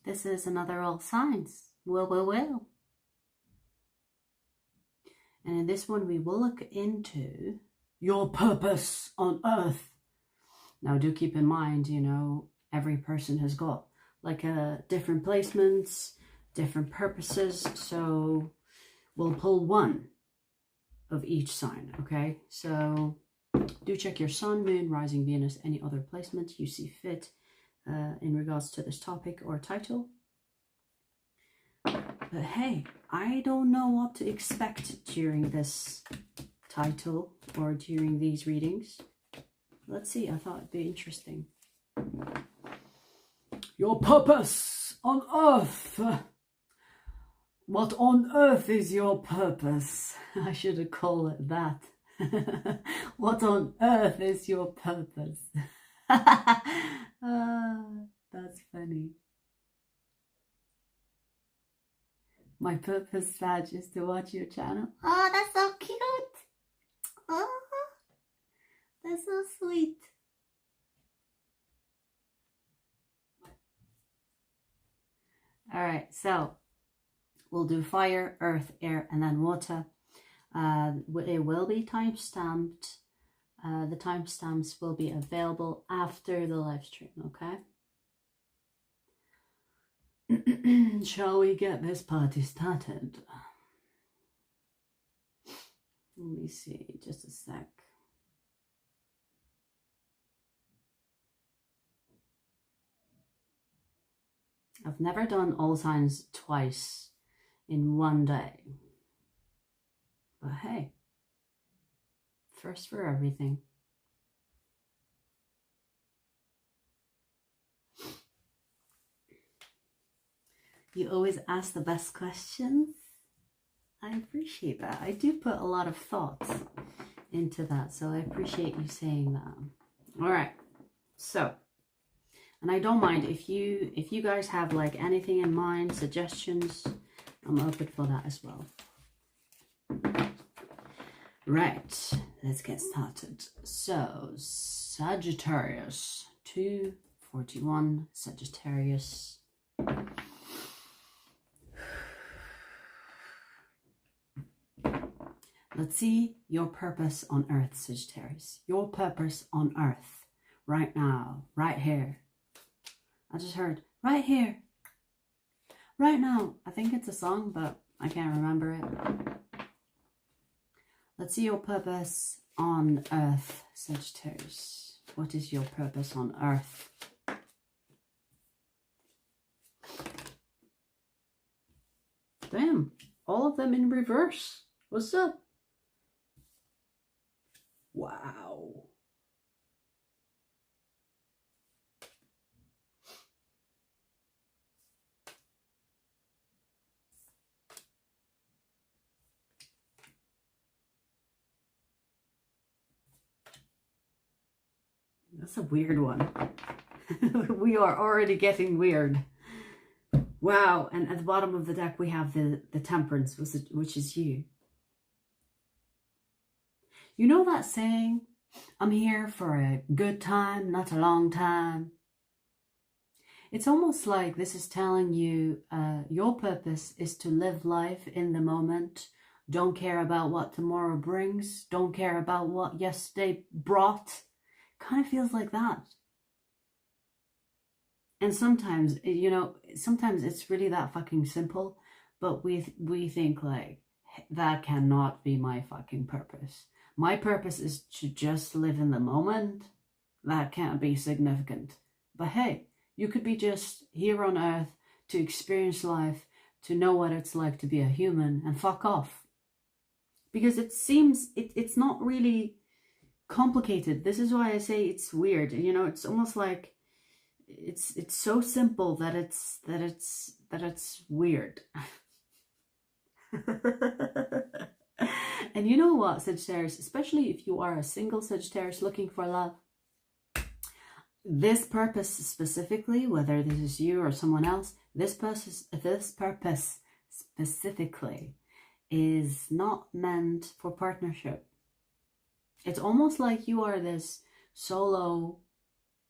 This is another all signs. Well. And in this one, we will look into your purpose on Earth. Now, do keep in mind, you know, every person has got like different placements, different purposes. So we'll pull one of each sign, okay? So do check your sun, moon, rising, Venus, any other placements you see fit in regards to this topic or title. But hey, I don't know what to expect during this title or during these readings. Let's see, I thought it'd be interesting. Your purpose on Earth. What on earth is your purpose? I should have called it that. What on earth is your purpose? That's funny. My purpose, Sag, is to watch your channel. Oh, that's so cute. Oh, that's so sweet. All right, so we'll do fire, earth, air, and then water. It will be time-stamped. The timestamps will be available after the live stream, okay? Shall we get this party started? Let me see, just a sec. I've never done all signs twice in one day. But hey, first for everything. You always ask the best questions. I appreciate that. I do put a lot of thought into that, so I appreciate you saying that. All right, so, and I don't mind if you guys have like anything in mind, suggestions, I'm open for that as well. Right, let's get started. So, Sagittarius, 241, Sagittarius. Let's see your purpose on Earth, Sagittarius. Your purpose on Earth, right now, right here. I just heard, right here, right now. I think it's a song, but I can't remember it. Let's see your purpose on Earth, Sagittarius. What is your purpose on Earth? Damn, all of them in reverse. What's up? Wow. That's a weird one. We are already getting weird. Wow, and at the bottom of the deck we have the Temperance, which is you. You know that saying, I'm here for a good time, not a long time? It's almost like this is telling you your purpose is to live life in the moment. Don't care about what tomorrow brings. Don't care about what yesterday brought. Kind of feels like that. And sometimes, you know, sometimes it's really that fucking simple, but we think like, that cannot be my fucking purpose. My purpose is to just live in the moment. That can't be significant. But hey, you could be just here on Earth to experience life, to know what it's like to be a human, and fuck off. Because it seems, it's not really complicated. This is why I say it's weird. You know, it's almost like it's so simple that it's weird. And you know what, Sagittarius, especially if you are a single Sagittarius looking for love, this purpose specifically, whether this is you or someone else, this purpose specifically is not meant for partnership. It's almost like you are this solo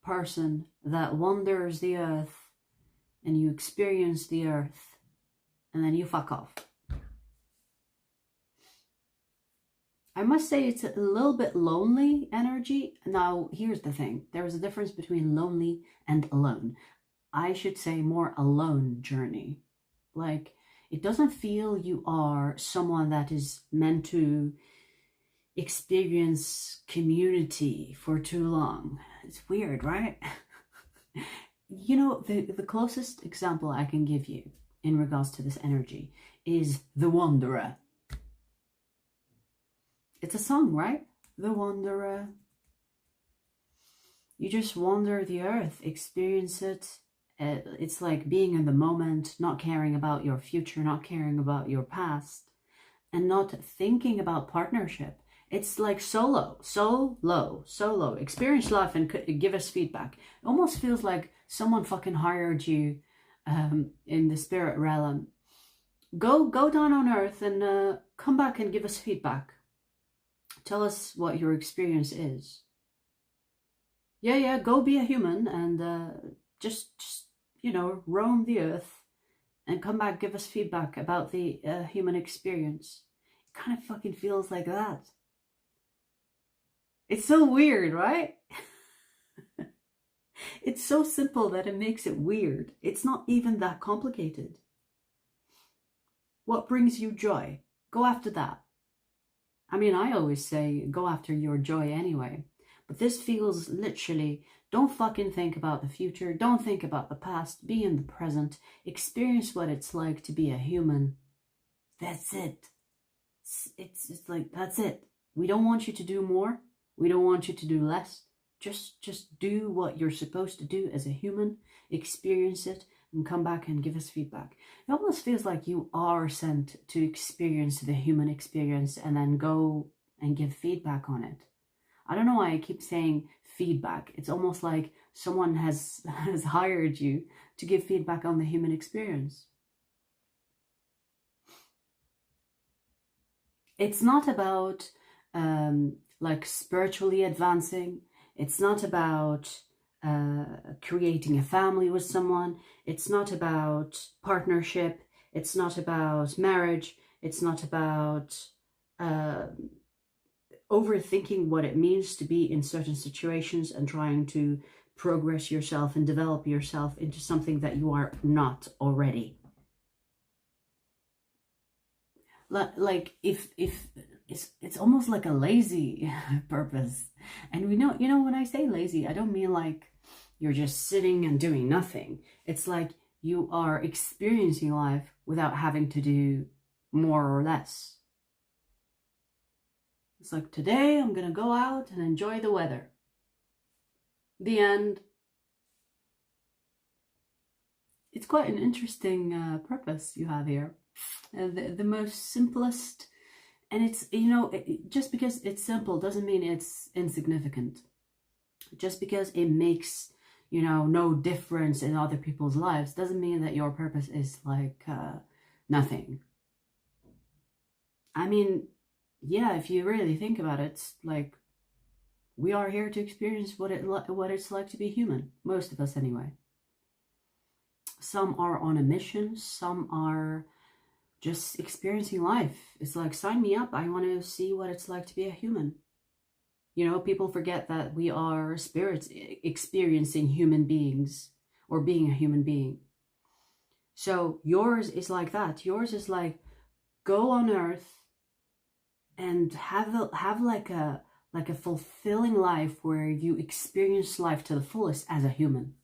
person that wanders the earth and you experience the earth, and then you fuck off. I must say it's a little bit lonely energy. Now, here's the thing. There is a difference between lonely and alone. I should say more alone journey. Like, it doesn't feel you are someone that is meant to experience community for too long. It's weird, right? You know, the closest example I can give you in regards to this energy is The Wanderer. It's a song, right? The Wanderer. You just wander the earth, experience it. It's like being in the moment, not caring about your future, not caring about your past, and not thinking about partnership. It's like solo. Experience life and give us feedback. It almost feels like someone fucking hired you in the spirit realm. Go down on earth and come back and give us feedback. Tell us what your experience is. Yeah, go be a human and just you know, roam the earth and come back, give us feedback about the human experience. It kind of fucking feels like that. It's so weird, right? It's so simple that it makes it weird. It's not even that complicated. What brings you joy? Go after that. I mean, I always say go after your joy anyway. But this feels literally, don't fucking think about the future. Don't think about the past. Be in the present. Experience what it's like to be a human. That's it. It's like, that's it. We don't want you to do more. We don't want you to do less. Just do what you're supposed to do as a human. Experience it and come back and give us feedback. It almost feels like you are sent to experience the human experience and then go and give feedback on it. I don't know why I keep saying feedback. It's almost like someone has hired you to give feedback on the human experience. It's not about like spiritually advancing. It's not about creating a family with someone. It's not about partnership. It's not about marriage. It's not about overthinking what it means to be in certain situations and trying to progress yourself and develop yourself into something that you are not already. Like if it's almost like a lazy purpose. And we know, you know, when I say lazy, I don't mean like you're just sitting and doing nothing. It's like you are experiencing life without having to do more or less. It's like, today I'm gonna go out and enjoy the weather. The end. It's quite an interesting purpose you have here. The most simplest. And it's, you know, just because it's simple doesn't mean it's insignificant. Just because it makes, you know, no difference in other people's lives doesn't mean that your purpose is like nothing. I mean, yeah, if you really think about it, it's like we are here to experience what it's like to be human. Most of us anyway. Some are on a mission. Some are just experiencing life. It's like, sign me up. I want to see what it's like to be a human. You know, people forget that we are spirits experiencing human beings or being a human being. So yours is like that. Yours is like, go on earth and have like a fulfilling life where you experience life to the fullest as a human.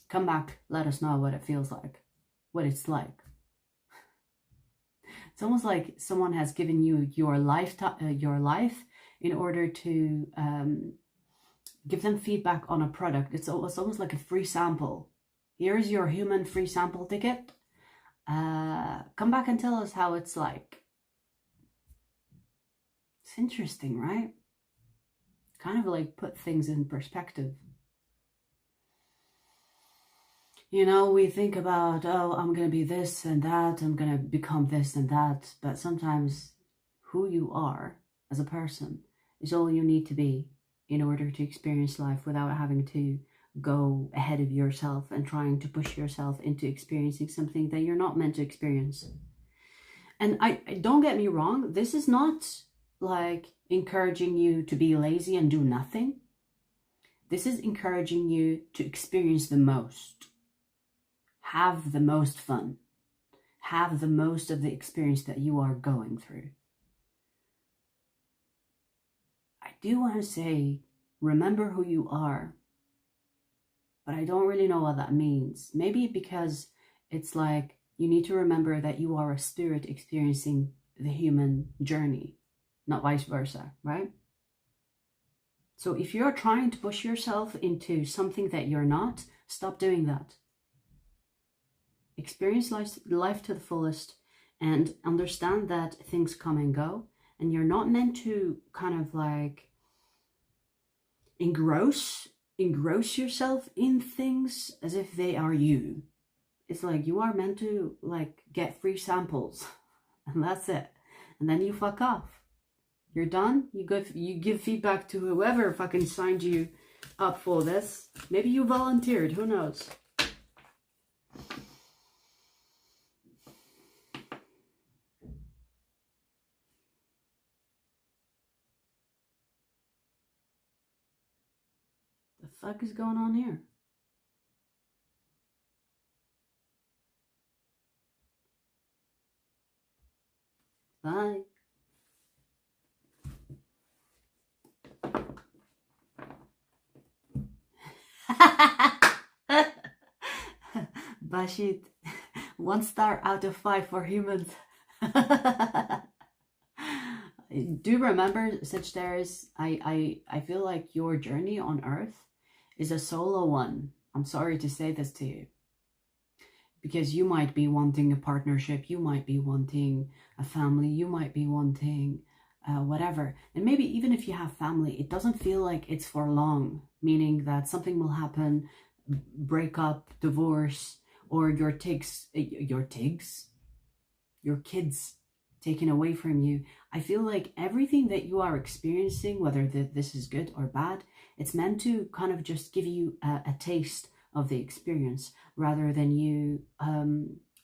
Come back, let us know what it feels like, what it's like. It's almost like someone has given you your life in order to give them feedback on a product. It's almost like a free sample. Here's your human free sample ticket. Come back and tell us how it's like. It's interesting, right? Kind of like put things in perspective. You know, we think about, oh, I'm going to be this and that, I'm going to become this and that. But sometimes who you are as a person is all you need to be in order to experience life without having to go ahead of yourself and trying to push yourself into experiencing something that you're not meant to experience. And I don't get me wrong, this is not like encouraging you to be lazy and do nothing. This is encouraging you to experience the most. Have the most fun. Have the most of the experience that you are going through. I do want to say, remember who you are. But I don't really know what that means. Maybe because it's like you need to remember that you are a spirit experiencing the human journey, not vice versa, right? So if you're trying to push yourself into something that you're not, stop doing that. Experience life to the fullest and understand that things come and go, and you're not meant to kind of like engross yourself in things as if they are you. It's like you are meant to like get free samples and that's it. And then you fuck off. You're done. You give feedback to whoever fucking signed you up for this. Maybe you volunteered, who knows? The fuck is going on here? Bye. Bashit, 1 star out of 5 for humans. Do remember, Sagittarius, I feel like your journey on Earth is a solo one. I'm sorry to say this to you. Because you might be wanting a partnership, you might be wanting a family, you might be wanting whatever. And maybe even if you have family, it doesn't feel like it's for long, meaning that something will happen, break up, divorce, or your kids taken away from you. I feel like everything that you are experiencing, whether this is good or bad, it's meant to kind of just give you a taste of the experience rather than you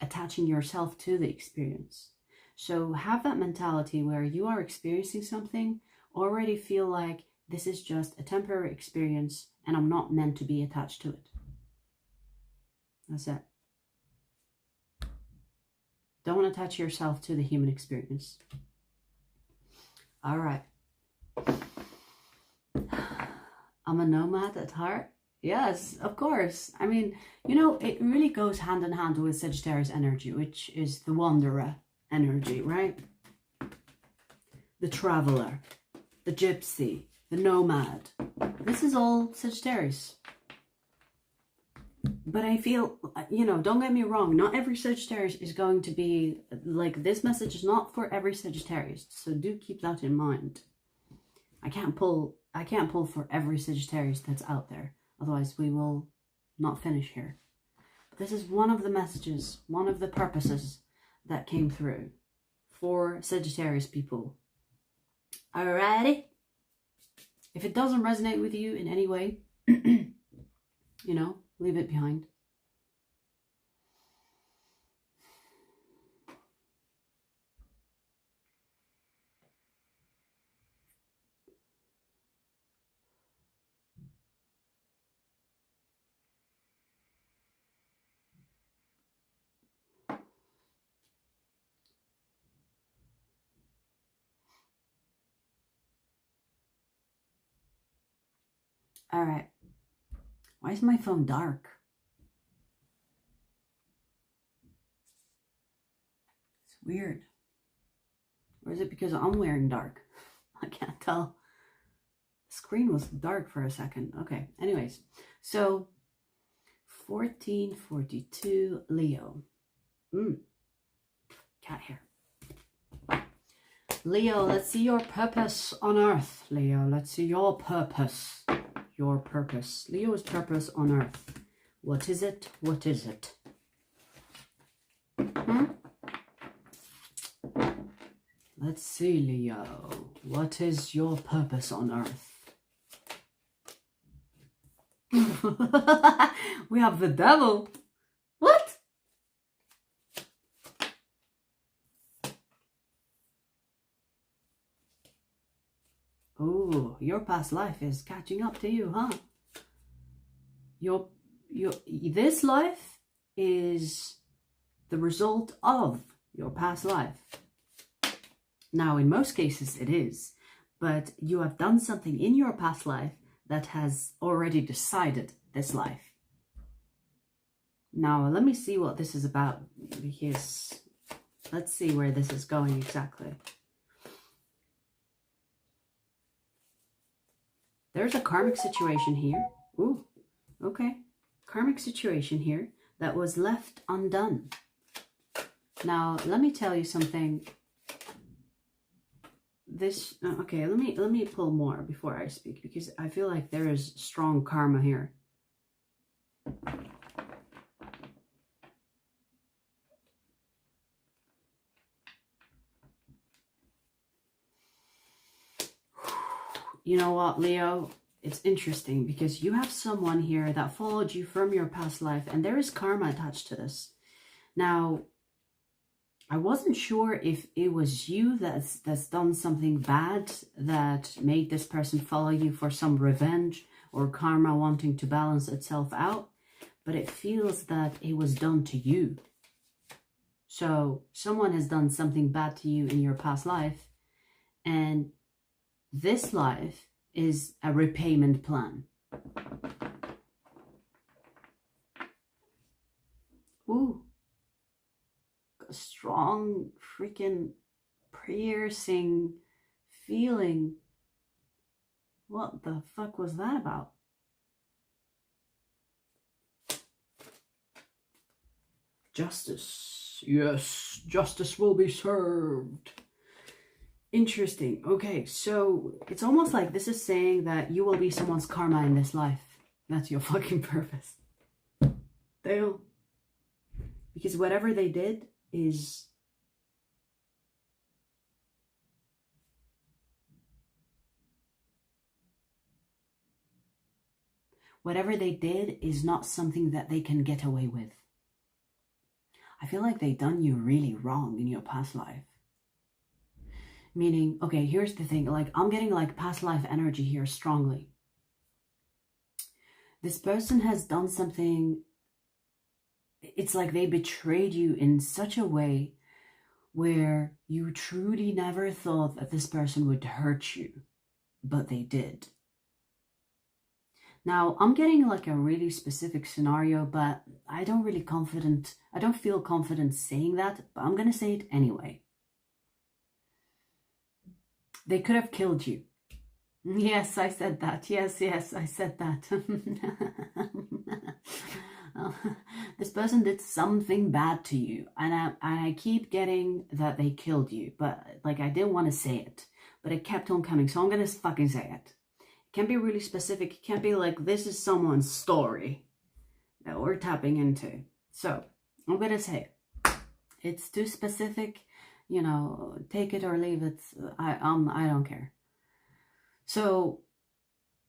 attaching yourself to the experience. So have that mentality where you are experiencing something, already feel like this is just a temporary experience and I'm not meant to be attached to it. That's it. Don't attach yourself to the human experience. All right. I'm a nomad at heart. Yes, of course. I mean, you know, it really goes hand in hand with Sagittarius energy, which is the wanderer energy, right? The traveler, the gypsy, the nomad. This is all Sagittarius. But I feel, you know, don't get me wrong, not every Sagittarius is going to be, like, this message is not for every Sagittarius. So do keep that in mind. I can't pull for every Sagittarius that's out there. Otherwise, we will not finish here. But this is one of the messages, one of the purposes that came through for Sagittarius people. Alrighty? If it doesn't resonate with you in any way, you know, leave it behind. All right. Why is my phone dark? It's weird. Or is it because I'm wearing dark? I can't tell. The screen was dark for a second. Okay. Anyways, so 1442 Leo. Cat hair. Leo, let's see your purpose on Earth. Leo, let's see your purpose. Your purpose. Leo's purpose on Earth. What is it? What is it? Let's see, Leo. What is your purpose on Earth? We have the devil. What? Oh, your past life is catching up to you, huh? This life is the result of your past life. Now, in most cases it is, but you have done something in your past life that has already decided this life. Now, let me see what this is about, because let's see where this is going exactly. There's a karmic situation here. Ooh, okay. Karmic situation here that was left undone. Now, let me tell you something. This, okay, let me pull more before I speak, because I feel like there is strong karma here. You know what, Leo? It's interesting because you have someone here that followed you from your past life, and there is karma attached to this. Now, I wasn't sure if it was you that's done something bad that made this person follow you for some revenge or karma wanting to balance itself out, but it feels that it was done to you. So someone has done something bad to you in your past life, and this life is a repayment plan. Ooh. A strong freaking piercing feeling. What the fuck was that about? Justice. Yes, justice will be served. Interesting. Okay, so it's almost like this is saying that you will be someone's karma in this life. That's your fucking purpose. Damn. Because whatever they did is not something that they can get away with. I feel like they done you really wrong in your past life. Meaning, okay, here's the thing, like I'm getting like past life energy here strongly. This person has done something, it's like they betrayed you in such a way where you truly never thought that this person would hurt you, but they did. Now, I'm getting like a really specific scenario, but I don't feel confident saying that, but I'm going to say it anyway. They could have killed you. Yes, I said that. Yes, I said that. This person did something bad to you, and I keep getting that they killed you, but like I didn't want to say it, but it kept on coming, so I'm gonna fucking say it. It can't be really specific. It can't be like this is someone's story that we're tapping into. So I'm gonna say it. It's too specific, you know, take it or leave it. I don't care. So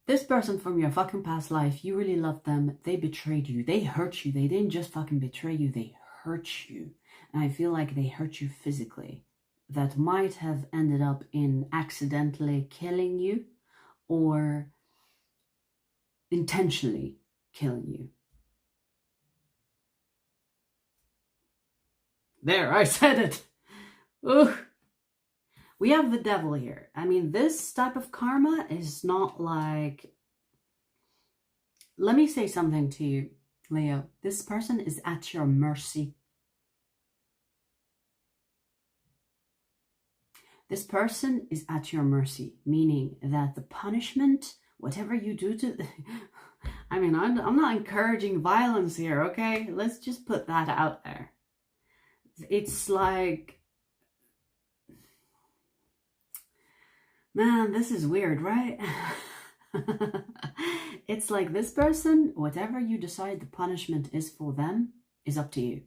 this person from your fucking past life, you really loved them. They betrayed you. They hurt you. They didn't just fucking betray you. They hurt you. And I feel like they hurt you physically. That might have ended up in accidentally killing you or intentionally killing you. There, I said it. Ugh. We have the devil here. I mean, this type of karma is not like... Let me say something to you, Leo. This person is at your mercy. This person is at your mercy, meaning that the punishment, whatever you do to... I mean, I'm not encouraging violence here, okay? Let's just put that out there. It's like... Man, this is weird, right? It's like this person, whatever you decide the punishment is for them, is up to you.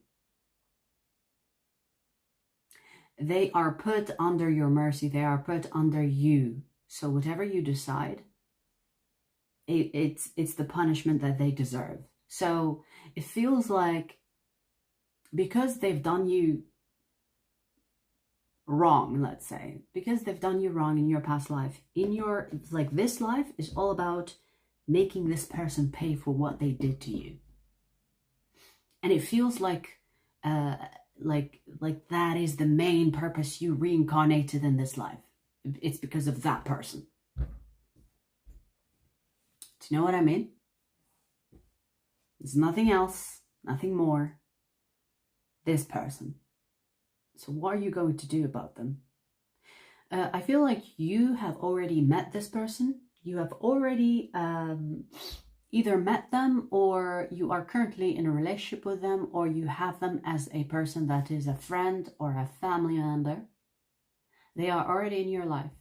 They are put under your mercy. They are put under you. So whatever you decide, it's the punishment that they deserve. So it feels like because they've done you wrong, let's say, because they've done you wrong in your past life, in your, like, this life is all about making this person pay for what they did to you. And it feels like that is the main purpose you reincarnated in this life. It's because of that person. Do you know what I mean? It's nothing else, nothing more. This person. So what are you going to do about them? I feel like you have already met this person. You have already either met them, or you are currently in a relationship with them, or you have them as a person that is a friend or a family member. They are already in your life.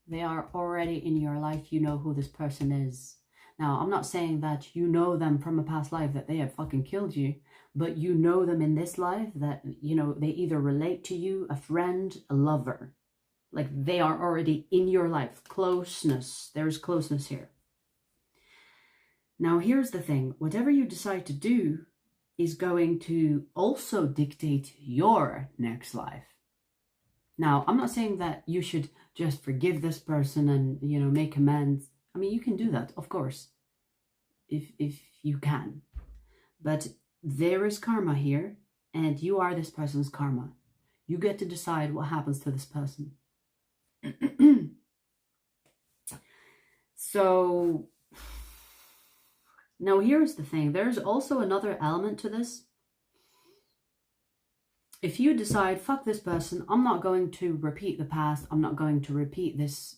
They are already in your life. You know who this person is. Now, I'm not saying that you know them from a past life, that they have fucking killed you, but you know them in this life, that, you know, they either relate to you, a friend, a lover. Like, they are already in your life. Closeness. There's closeness here. Now, here's the thing. Whatever you decide to do is going to also dictate your next life. Now, I'm not saying that you should just forgive this person and, you know, make amends. I mean, you can do that, of course, if you can. But there is karma here, and you are this person's karma. You get to decide what happens to this person. So, now here's the thing. There's also another element to this. If you decide, fuck this person, I'm not going to repeat the past. I'm not going to repeat this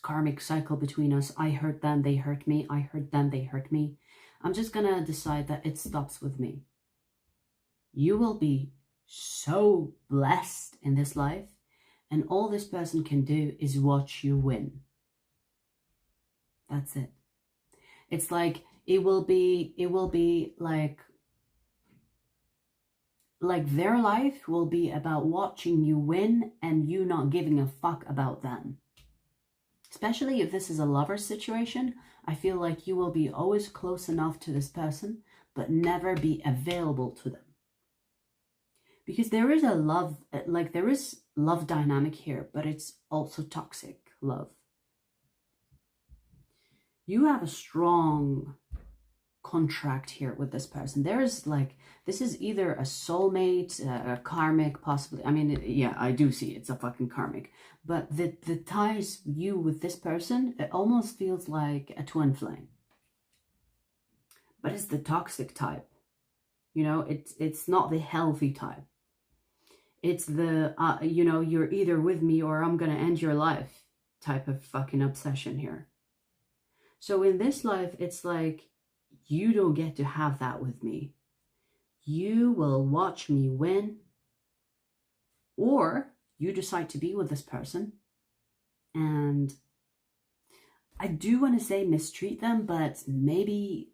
karmic cycle between us. I hurt them, they hurt me. I hurt them, they hurt me. I'm just going to decide that it stops with me. You will be so blessed in this life, and all this person can do is watch you win. That's it. It's like, it will be like their life will be about watching you win and you not giving a fuck about them. Especially if this is a lover situation, I feel like you will be always close enough to this person, but never be available to them. Because there is a love, like there is love dynamic here, but it's also toxic love. You have a strong contract here with this person. There is like, this is either a soulmate, a karmic, possibly. I mean, yeah, I do see it's a fucking karmic. But the ties you with this person, it almost feels like a twin flame. But it's the toxic type. You know, it's not the healthy type. It's the, you know, you're either with me or I'm going to end your life type of fucking obsession here. So in this life, it's like, you don't get to have that with me. You will watch me win, or you decide to be with this person. And I do want to say mistreat them, but maybe,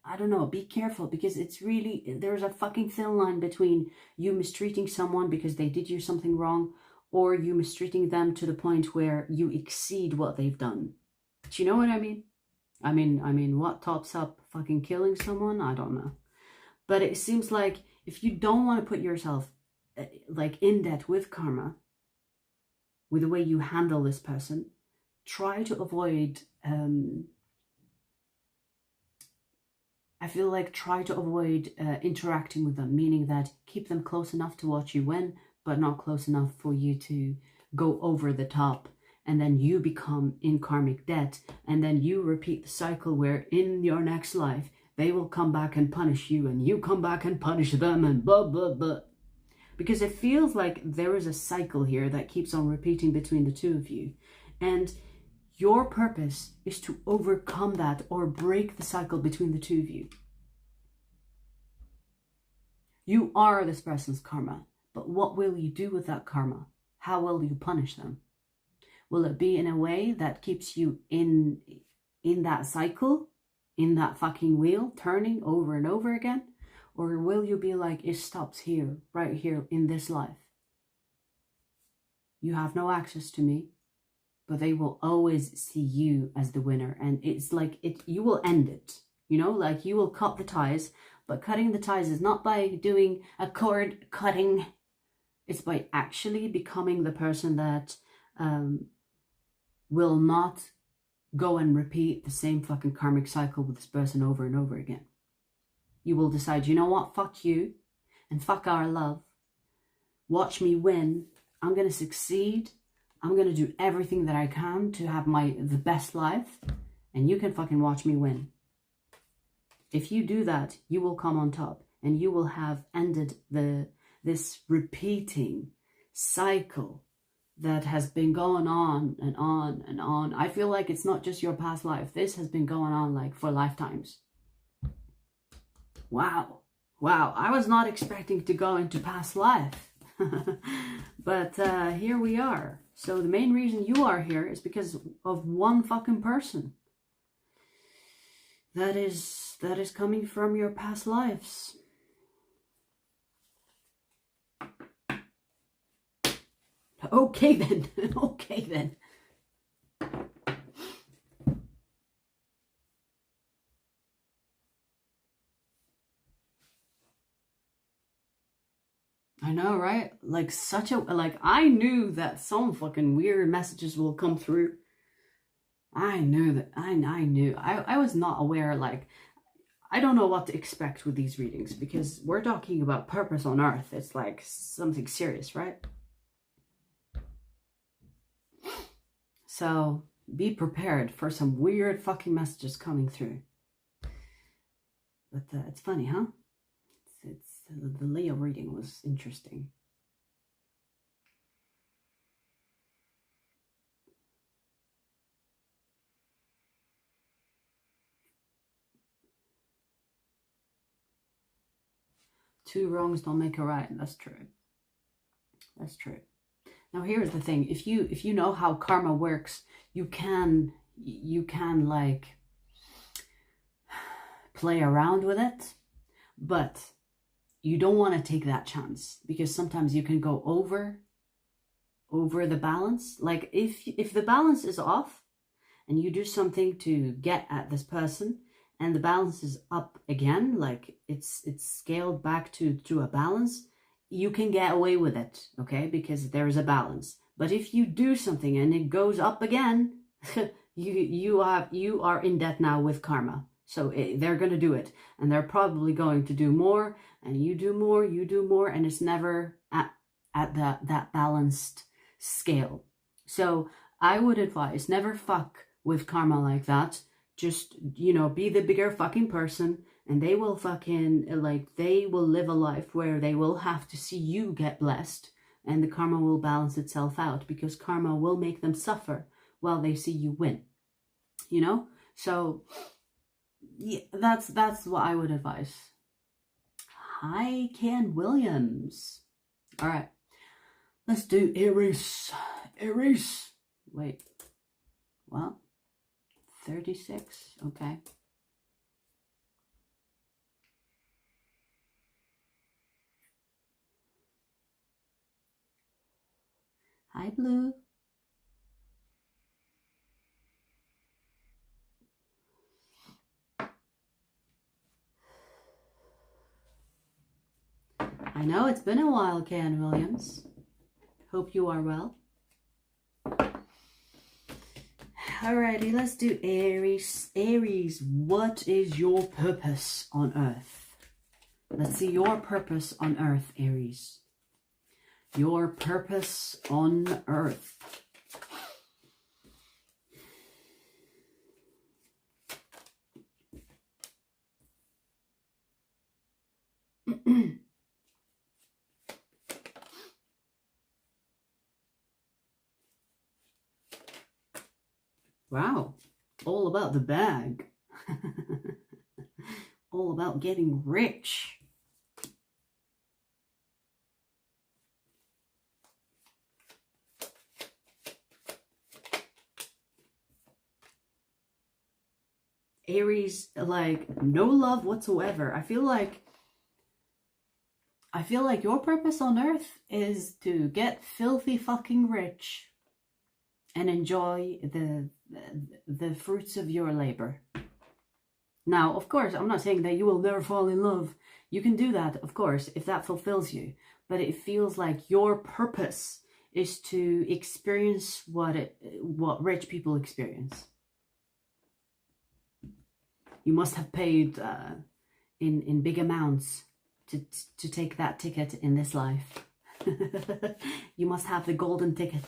I don't know, be careful, because it's really, there's a fucking thin line between you mistreating someone because they did you something wrong, or you mistreating them to the point where you exceed what they've done. Do you know what I mean? I mean, what tops up fucking killing someone? I don't know. But it seems like if you don't want to put yourself like in debt with karma, with the way you handle this person, try to avoid, I feel like try to avoid interacting with them, meaning that keep them close enough to watch you win, but not close enough for you to go over the top. And then you become in karmic debt, and then you repeat the cycle where in your next life, they will come back and punish you, and you come back and punish them, and blah, blah, blah. Because it feels like there is a cycle here that keeps on repeating between the two of you. And your purpose is to overcome that or break the cycle between the two of you. You are this person's karma, but what will you do with that karma? How will you punish them? Will it be in a way that keeps you in that cycle, in that fucking wheel, turning over and over again? Or will you be like, it stops here, right here in this life? You have no access to me. but they will always see you as the winner. And it's like you will end it, you know, like you will cut the ties. But cutting the ties is not by doing a cord cutting. It's by actually becoming the person that will not go and repeat the same fucking karmic cycle with this person over and over again. You will decide, you know what, fuck you and fuck our love. Watch me win. I'm going to succeed. I'm going to do everything that I can to have the best life. And you can fucking watch me win. If you do that, you will come on top. And you will have ended this repeating cycle that has been going on and on and on. I feel like it's not just your past life. This has been going on like for lifetimes. Wow. Wow. I was not expecting to go into past life. But here we are. So the main reason you are here is because of one fucking person. That is coming from your past lives. Okay then. Okay then. I know, right? Like I knew that some fucking weird messages will come through. I knew that. I knew. I was not aware, like, I don't know what to expect with these readings because we're talking about purpose on Earth. It's like something serious, right? So be prepared for some weird fucking messages coming through. But it's funny, huh? The Leo reading was interesting. Two wrongs don't make a right. That's true. That's true. Now here's the thing. If you know how karma works, you can like play around with it, but you don't want to take that chance because sometimes you can go over the balance. Like if the balance is off and you do something to get at this person and the balance is up again, like it's scaled back to a balance, you can get away with it, okay? Because there is a balance. But if you do something and it goes up again, you are in debt now with karma. So they're going to do it, and they're probably going to do more, and you do more, and it's never at that balanced scale. So I would advise never fuck with karma like that. Just, you know, be the bigger fucking person, and they will fucking, like, they will live a life where they will have to see you get blessed, and the karma will balance itself out because karma will make them suffer while they see you win, you know? So yeah, that's what I would advise. Hi, Ken Williams. All right, let's do Aries. Aries. Wait, well, 36. Okay. Hi, Blue. I know it's been a while, Ken Williams. Hope you are well. Alrighty, let's do Aries. Aries, what is your purpose on Earth? Let's see your purpose on Earth, Aries. Your purpose on Earth. Wow, all about the bag. All about getting rich. Aries, like, no love whatsoever. I feel like your purpose on Earth is to get filthy fucking rich and enjoy the fruits of your labor. Now, of course, I'm not saying that you will never fall in love. You can do that, of course, if that fulfills you. But it feels like your purpose is to experience what rich people experience. You must have paid in big amounts to take that ticket in this life. You must have the golden ticket.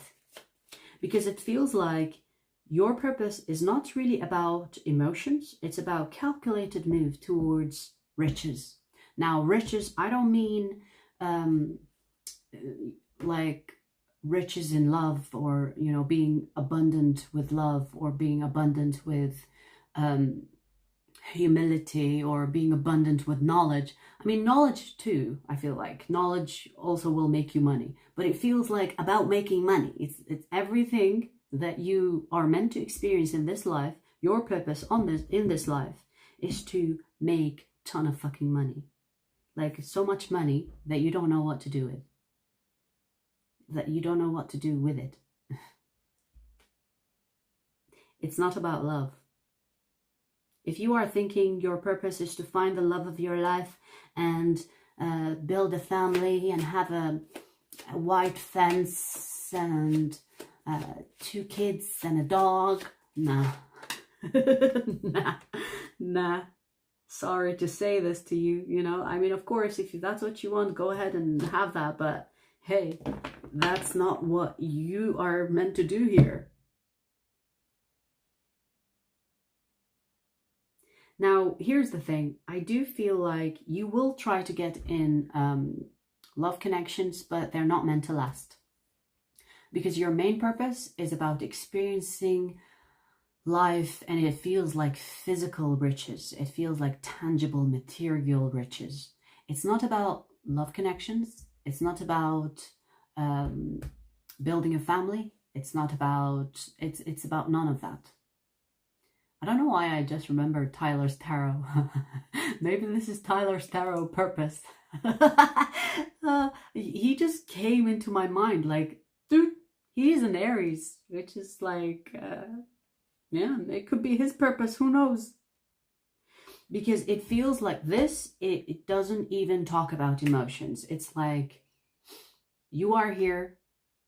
Because it feels like your purpose is not really about emotions. It's about calculated move towards riches. Now, riches, I don't mean like riches in love, or, you know, being abundant with love, or being abundant with humility, or being abundant with knowledge. I mean, knowledge too, I feel like. Knowledge also will make you money. But it feels like about making money. It's everything that you are meant to experience in this life. Your purpose in this life is to make a ton of fucking money. Like, so much money that you don't know what to do with. That you don't know what to do with it. It's not about love. If you are thinking your purpose is to find the love of your life and build a family and have a white fence and 2 kids and a dog, nah. Nah. Sorry to say this to you, you know. I mean, of course, if that's what you want, go ahead and have that. But hey, that's not what you are meant to do here. Now, here's the thing. I do feel like you will try to get in love connections, but they're not meant to last. Because your main purpose is about experiencing life, and it feels like physical riches. It feels like tangible material riches. It's not about love connections. It's not about building a family. It's not about, it's about none of that. I don't know why I just remembered Tyler's tarot. Maybe this is Tyler's tarot purpose. He just came into my mind like, dude, he's an Aries, which is like, yeah, it could be his purpose. Who knows? Because it feels like this, it doesn't even talk about emotions. It's like, you are here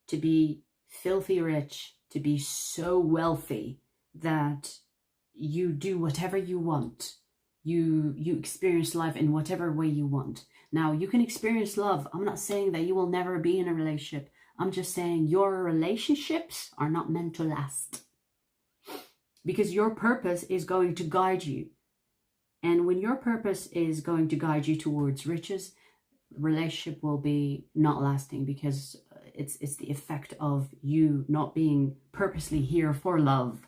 to be filthy rich, to be so wealthy that you do whatever you want. You experience life in whatever way you want. Now, you can experience love. I'm not saying that you will never be in a relationship. I'm just saying your relationships are not meant to last. Because your purpose is going to guide you. And when your purpose is going to guide you towards riches, relationship will be not lasting, because it's the effect of you not being purposely here for love.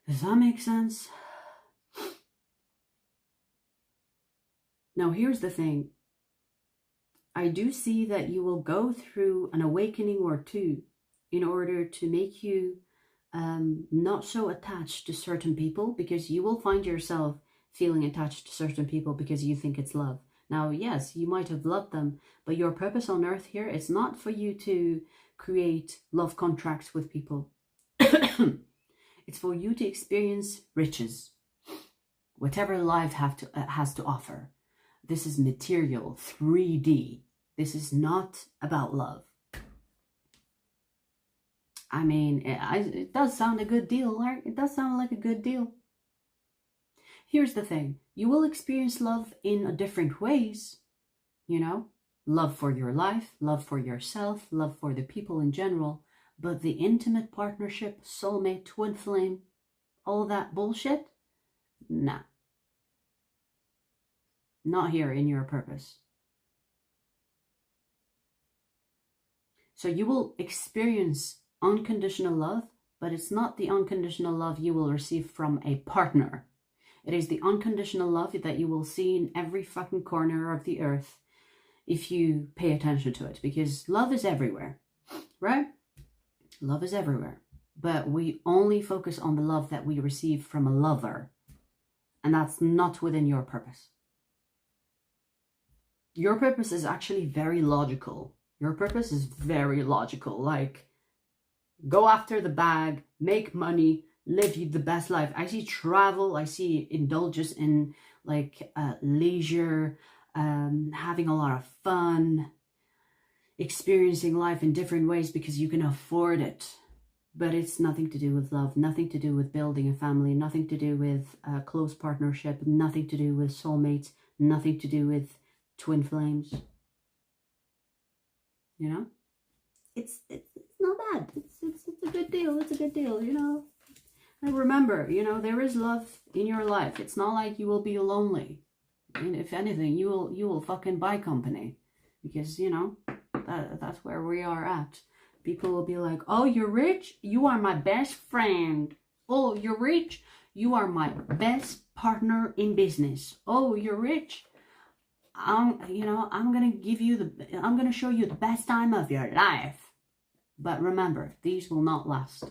Does that make sense? Now, here's the thing. I do see that you will go through an awakening or two in order to make you not so attached to certain people, because you will find yourself feeling attached to certain people because you think it's love. Now, yes, you might have loved them, but your purpose on earth here is not for you to create love contracts with people. It's for you to experience riches, whatever life has to offer. This is material, 3D. This is not about love. I mean, it does sound a good deal, right? It does sound like a good deal. Here's the thing. You will experience love in different ways, you know? Love for your life, love for yourself, love for the people in general. But the intimate partnership, soulmate, twin flame, all that bullshit, nah. Not here in your purpose. So you will experience unconditional love, but it's not the unconditional love you will receive from a partner. It is the unconditional love that you will see in every fucking corner of the earth if you pay attention to it, because love is everywhere, right? Love is everywhere, but we only focus on the love that we receive from a lover, and that's not within your purpose. Your purpose is actually very logical. Your purpose is very logical. Like, go after the bag, make money, live the best life. I see travel, I see indulgence in like leisure, having a lot of fun, experiencing life in different ways because you can afford it. But it's nothing to do with love, nothing to do with building a family, nothing to do with a close partnership, nothing to do with soulmates, nothing to do with twin flames. You know? It's not bad. It's a good deal. It's a good deal, you know? And remember, you know, there is love in your life. It's not like you will be lonely. And if anything, you will fucking buy company. Because, you know, that's where we are at. People will be like, oh, you're rich? You are my best friend. Oh, you're rich? You are my best partner in business. Oh, you're rich? I'm gonna show you the best time of your life. But remember, these will not last.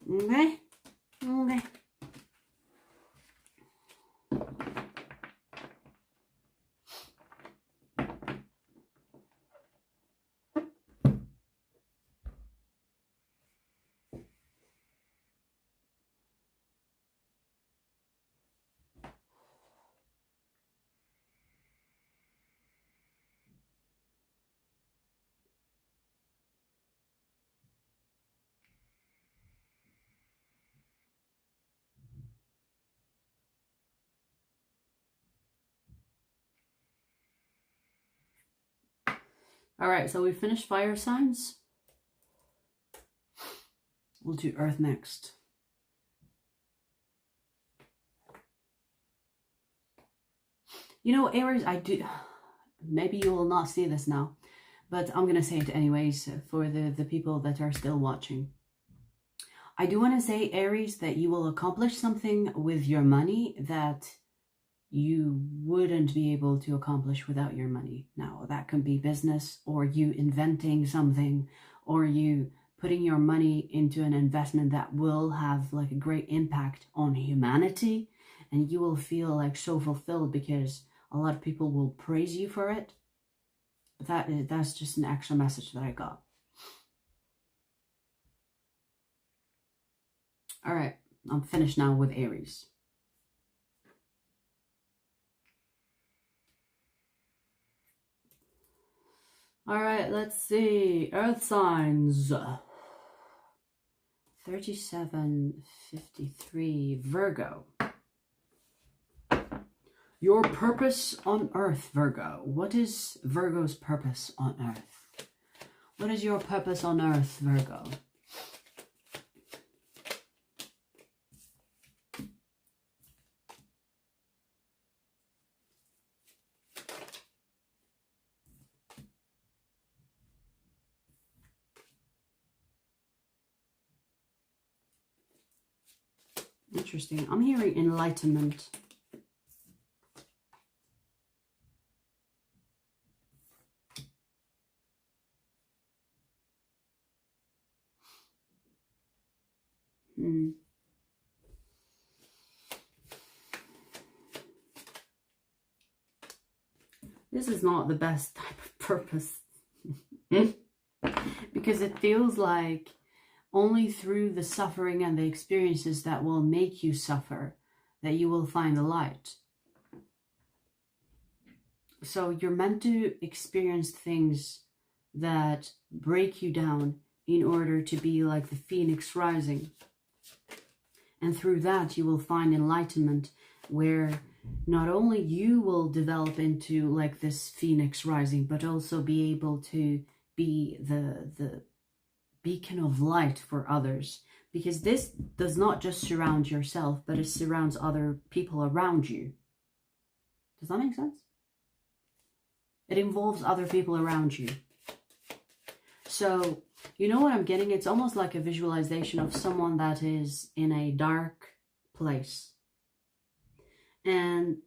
Okay? Okay. All right, so we finished fire signs. We'll do earth next. You know, Aries, maybe you will not see this now, but I'm going to say it anyways for the people that are still watching. I do want to say, Aries, that you will accomplish something with your money that you wouldn't be able to accomplish without your money. Now, that can be business, or you inventing something, or you putting your money into an investment that will have like a great impact on humanity, and you will feel like so fulfilled because a lot of people will praise you for it. But that's just an extra message that I got. All right, I'm finished now with Aries. All right, let's see. Earth signs. 3753 Virgo. Your purpose on Earth, Virgo. What is Virgo's purpose on Earth? What is your purpose on Earth, Virgo? Interesting. I'm hearing enlightenment. This is not the best type of purpose. Because it feels like only through the suffering and the experiences that will make you suffer that you will find the light. So you're meant to experience things that break you down in order to be like the phoenix rising. And through that you will find enlightenment, where not only you will develop into like this phoenix rising, but also be able to be the beacon of light for others. Because this does not just surround yourself, but it surrounds other people around you. Does that make sense? It involves other people around you. So, you know what I'm getting? It's almost like a visualization of someone that is in a dark place. And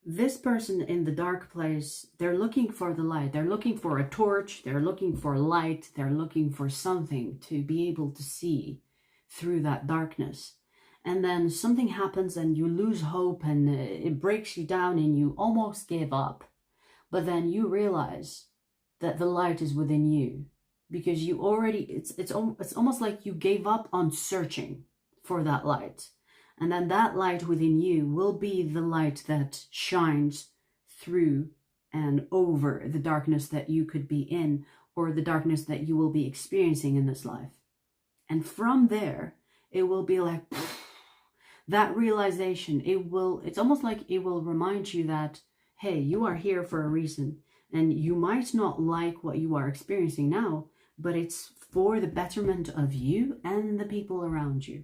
this person in the dark place, they're looking for the light. They're looking for a torch. They're looking for light. They're looking for something to be able to see through that darkness. And then something happens and you lose hope and it breaks you down and you almost give up. But then you realize that the light is within you, because you already, it's almost like you gave up on searching for that light. And then that light within you will be the light that shines through and over the darkness that you could be in, or the darkness that you will be experiencing in this life. And from there, it will be like that realization. It's almost like it will remind you that, hey, you are here for a reason. And you might not like what you are experiencing now, but it's for the betterment of you and the people around you.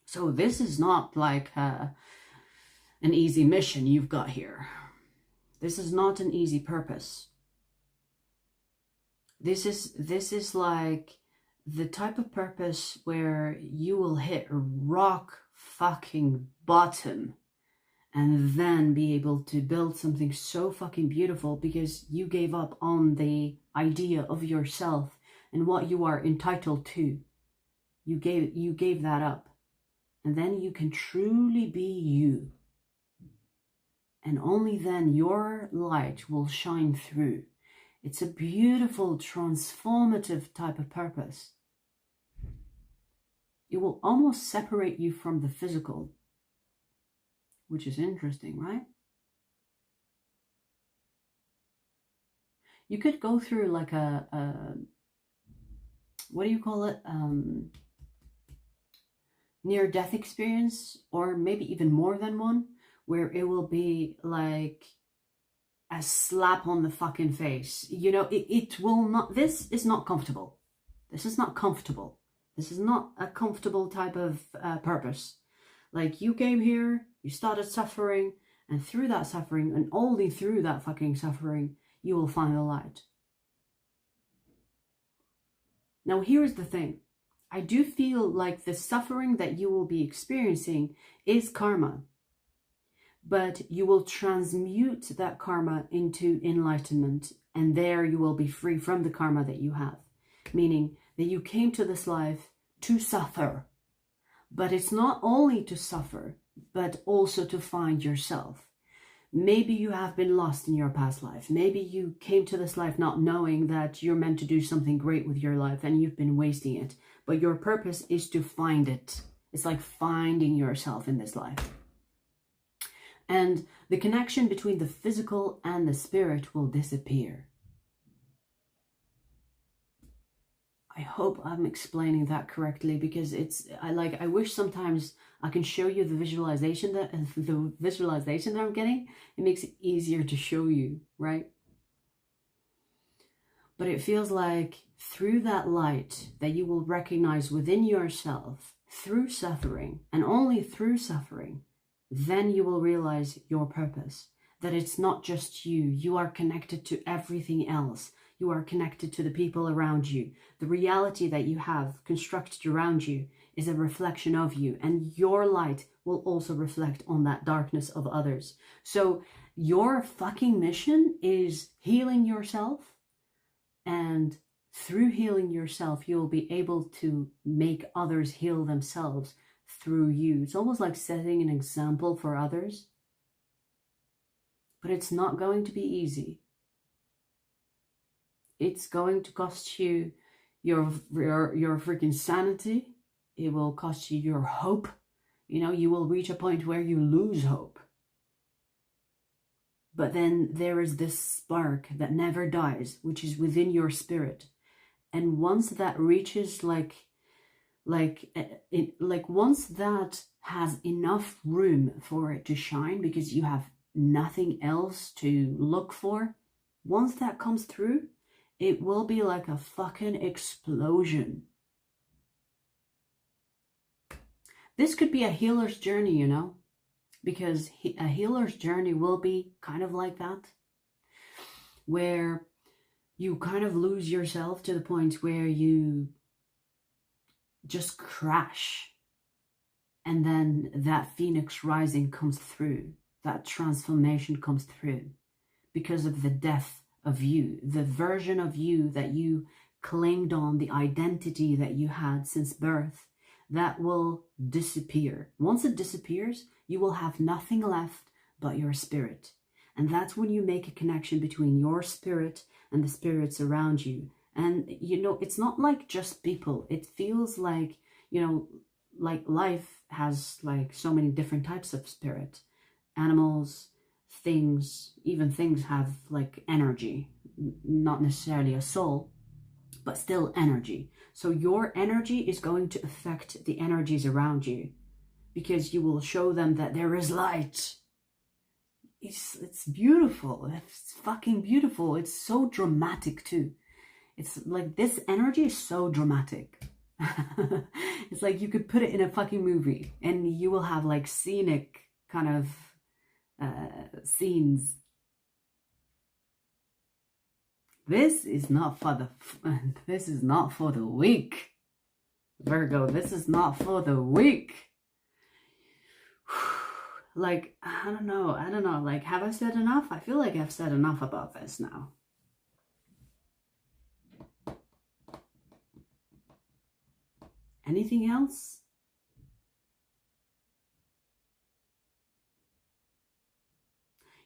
So this is not like an easy mission you've got here. This is not an easy purpose. This is like the type of purpose where you will hit rock fucking bottom and then be able to build something so fucking beautiful because you gave up on the idea of yourself and what you are entitled to. You gave that up. And then you can truly be you. And only then your light will shine through. It's a beautiful, transformative type of purpose. It will almost separate you from the physical, which is interesting, right? You could go through like a what do you call it? Near-death experience, or maybe even more than one, where it will be like a slap on the fucking face. You know, it will not, this is not comfortable. This is not comfortable. This is not a comfortable type of purpose. Like, you came here, you started suffering, and through that suffering, and only through that fucking suffering, you will find the light. Now, here's the thing. I do feel like the suffering that you will be experiencing is karma, but you will transmute that karma into enlightenment, and there you will be free from the karma that you have, meaning that you came to this life to suffer, but it's not only to suffer, but also to find yourself. Maybe you have been lost in your past life. Maybe you came to this life not knowing that you're meant to do something great with your life and you've been wasting it. But your purpose is to find it. It's like finding yourself in this life. And the connection between the physical and the spirit will disappear. I hope I'm explaining that correctly, because I wish sometimes I can show you the visualization that I'm getting. It makes it easier to show you, right? But it feels like through that light that you will recognize within yourself, through suffering, and only through suffering, then you will realize your purpose. That it's not just you. You are connected to everything else. You are connected to the people around you. The reality that you have constructed around you is a reflection of you, and your light will also reflect on that darkness of others. So your fucking mission is healing yourself, and through healing yourself, you'll be able to make others heal themselves through you. It's almost like setting an example for others, but it's not going to be easy. It's going to cost you your freaking sanity. It will cost you your hope. You know, you will reach a point where you lose hope. But then there is this spark that never dies, which is within your spirit. And once that reaches once that has enough room for it to shine, because you have nothing else to look for, once that comes through, it will be like a fucking explosion. This could be a healer's journey, you know, because a healer's journey will be kind of like that, where you kind of lose yourself to the point where you just crash. And then that phoenix rising comes through, that transformation comes through because of the death of you, the version of you that you claimed on, the identity that you had since birth, that will disappear. Once it disappears, you will have nothing left but your spirit. And that's when you make a connection between your spirit and the spirits around you. And, you know, it's not like just people. It feels like, you know, like life has like so many different types of spirit. Animals, things, even things have like energy, not necessarily a soul, but still energy. So your energy is going to affect the energies around you, because you will show them that there is light. It's beautiful. It's fucking beautiful. It's so dramatic too. It's like, this energy is so dramatic. It's like you could put it in a fucking movie and you will have like scenic kind of scenes. This is not for the weak, Virgo. This is not for the weak. Like, I don't know. Like, have I said enough? I feel like I've said enough about this now. Anything else?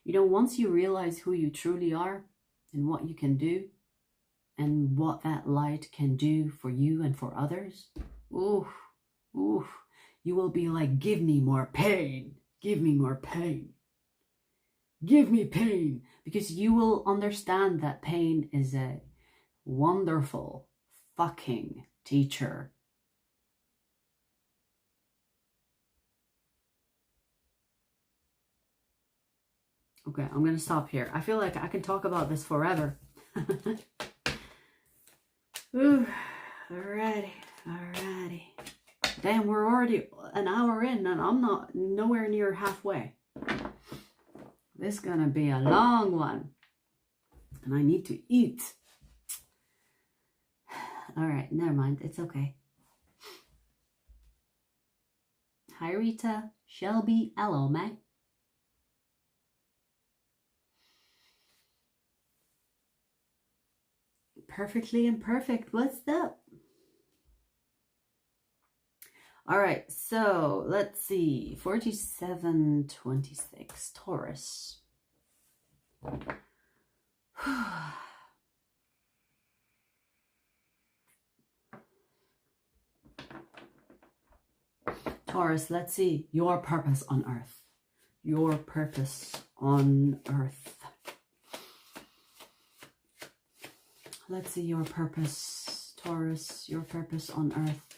You know, once you realize who you truly are and what you can do and what that light can do for you and for others, ooh, you will be like, give me more pain. Give me more pain. Give me pain. Because you will understand that pain is a wonderful fucking teacher. Okay, I'm going to stop here. I feel like I can talk about this forever. Ooh, alrighty. Damn, we're already an hour in and I'm nowhere near halfway. This is gonna be a long one. And I need to eat. Alright, never mind. It's okay. Hi, Rita. Shelby. Hello, Meg. Perfectly imperfect. What's up? All right, so let's see. 4726 Taurus. Taurus, let's see your purpose on earth. Your purpose on earth. Let's see your purpose, Taurus, your purpose on earth.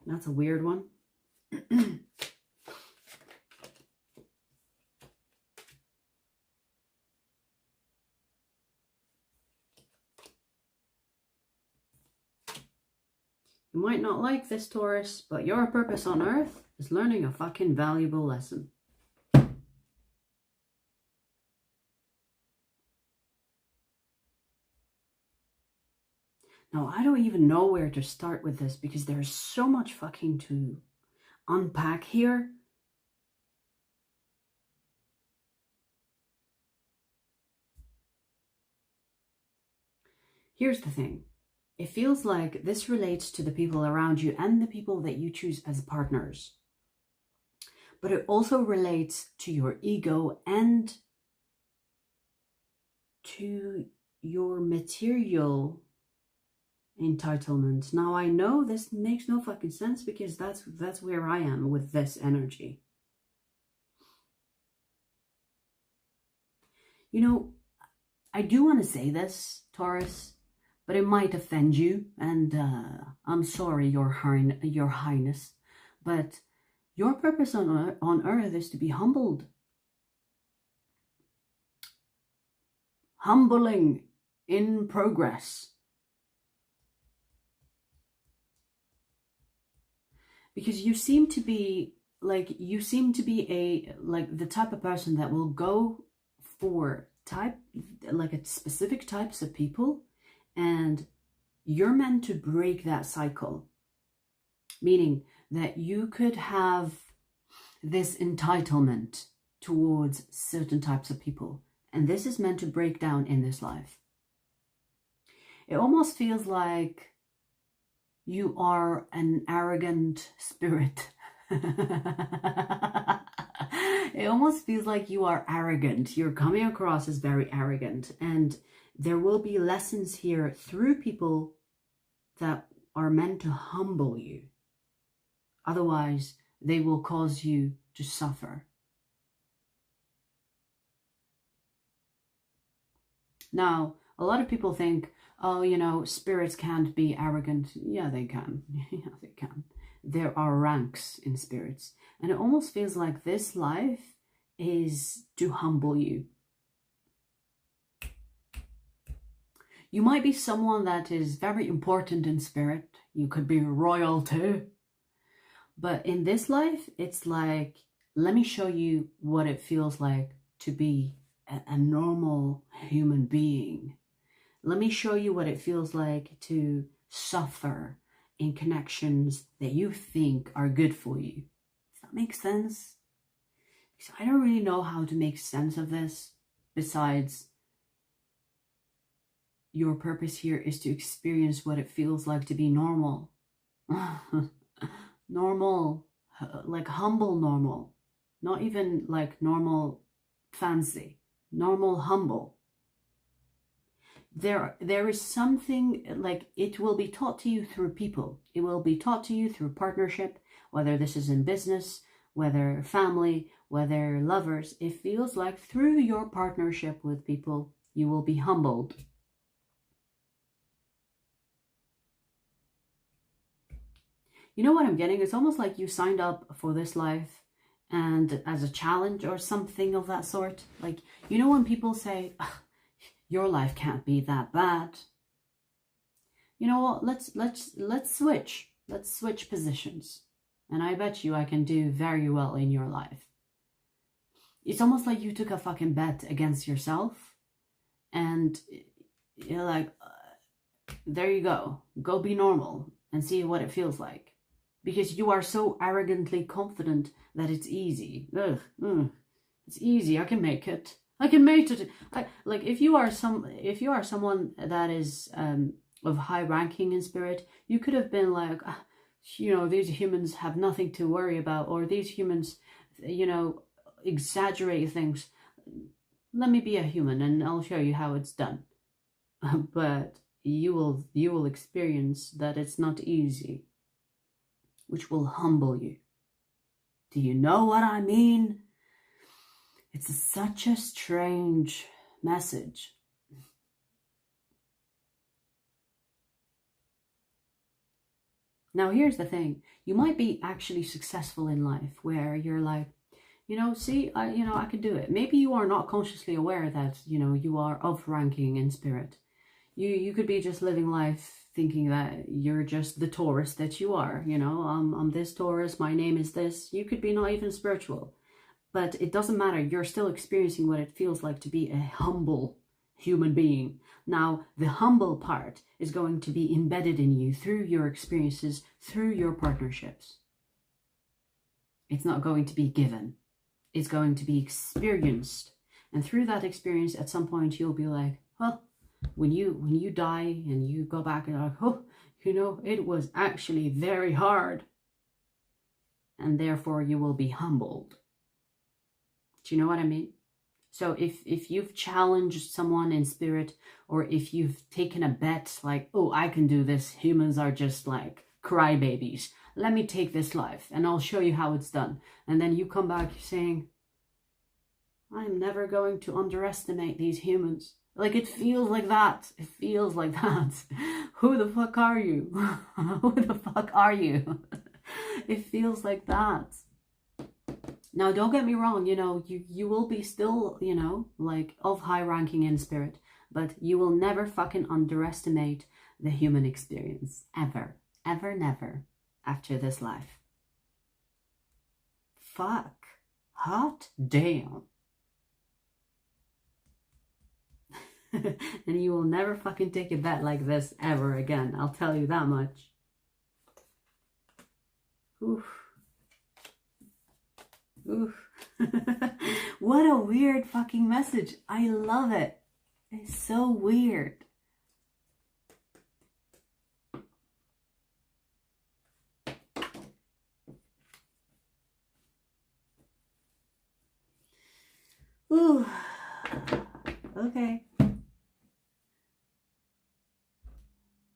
That's a weird one. You might not like this, Taurus, but your purpose on earth is learning a fucking valuable lesson. Now, I don't even know where to start with this because there's so much fucking to unpack here. Here's the thing. It feels like this relates to the people around you and the people that you choose as partners. But it also relates to your ego and to your material entitlement. Now, I know this makes no fucking sense because that's where I am with this energy. You know, I do want to say this, Taurus, but it might offend you, and I'm sorry, Your Highness, but your purpose on earth is to be humbled. Humbling in progress. Because you seem to be like the type of person that will go for specific types of people, and you're meant to break that cycle. Meaning that you could have this entitlement towards certain types of people. And this is meant to break down in this life. It almost feels like you are an arrogant spirit. It almost feels like you are arrogant. You're coming across as very arrogant. And there will be lessons here through people that are meant to humble you. Otherwise, they will cause you to suffer. Now, a lot of people think, oh, you know, spirits can't be arrogant. Yeah, they can. Yeah, they can. There are ranks in spirits. And it almost feels like this life is to humble you. You might be someone that is very important in spirit. You could be royalty. But in this life, it's like, let me show you what it feels like to be a normal human being. Let me show you what it feels like to suffer in connections that you think are good for you. Does that make sense? Because I don't really know how to make sense of this, besides your purpose here is to experience what it feels like to be normal. Normal, like humble normal. Not even like normal fancy. Normal humble. There is something like, it will be taught to you through people. It will be taught to you through partnership, whether this is in business, whether family, whether lovers. It feels like through your partnership with people, you will be humbled. You know what I'm getting? It's almost like you signed up for this life and as a challenge or something of that sort. Like, you know when people say, your life can't be that bad. You know what? Let's switch. Let's switch positions. And I bet you I can do very well in your life. It's almost like you took a fucking bet against yourself. And you're like, there you go. Go be normal and see what it feels like. Because you are so arrogantly confident that it's easy. It's easy. I can make it. I can make it. Like if you are someone that is of high ranking in spirit, you could have been like, you know, these humans have nothing to worry about, or these humans, you know, exaggerate things. Let me be a human and I'll show you how it's done. But you will experience that it's not easy, which will humble you. Do you know what I mean? It's such a strange message. Now, here's the thing. You might be actually successful in life where you're like, you know, see, I can do it. Maybe you are not consciously aware that, you know, you are of ranking in spirit. You could be just living life thinking that you're just the Taurus that you are. You know, I'm this Taurus, my name is this. You could be not even spiritual. But it doesn't matter. You're still experiencing what it feels like to be a humble human being. Now, the humble part is going to be embedded in you through your experiences, through your partnerships. It's not going to be given. It's going to be experienced. And through that experience, at some point, you'll be like, well, when you die and you go back and like, oh, you know, it was actually very hard. And therefore, you will be humbled. Do you know what I mean? So if you've challenged someone in spirit, or if you've taken a bet like, oh, I can do this, humans are just like crybabies, let me take this life and I'll show you how it's done. And then you come back saying, I'm never going to underestimate these humans. Like, it feels like that. It feels like that. Who the fuck are you? Who the fuck are you? It feels like that. Now, don't get me wrong, you know, you will be still, you know, like of high ranking in spirit, but you will never fucking underestimate the human experience. Ever. Ever, never. After this life. Fuck. Hot damn. And you will never fucking take a bet like this ever again. I'll tell you that much. Oof. Ooh. What a weird fucking message. I love it. It's so weird. Ooh. Okay.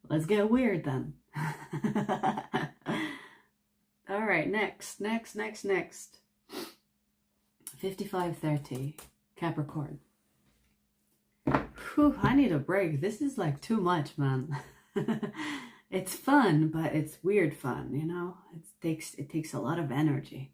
Let's get weird then. All right, next. 5530, Capricorn. Whew, I need a break. This is like too much, man. It's fun, but it's weird fun, you know? It takes a lot of energy.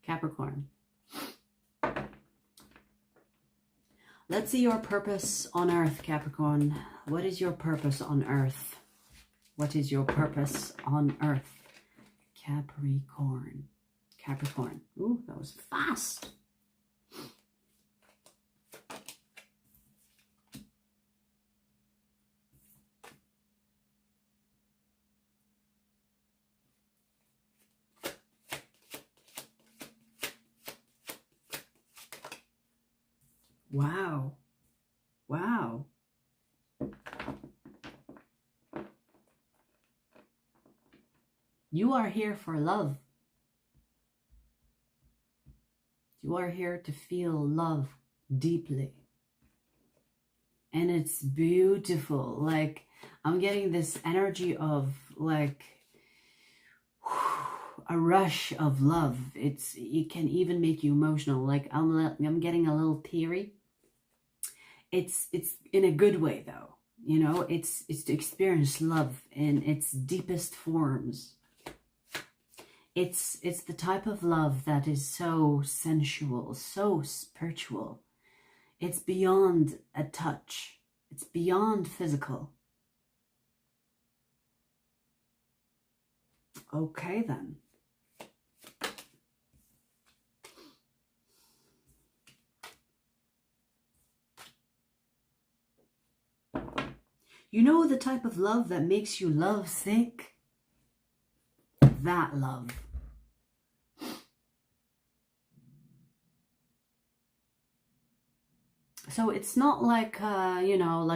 Capricorn. Let's see your purpose on Earth, Capricorn. What is your purpose on Earth? What is your purpose on Earth? Capricorn. Capricorn. Ooh, that was fast. Wow. Wow. You are here for love. You are here to feel love deeply. And it's beautiful. Like, I'm getting this energy of like a rush of love. It can even make you emotional. Like, I'm getting a little teary. It's in a good way though. You know, it's to experience love in its deepest forms. It's the type of love that is so sensual, so spiritual. It's beyond a touch. It's beyond physical. Okay then. You know the type of love that makes you love sick? That love. So it's not like, you know,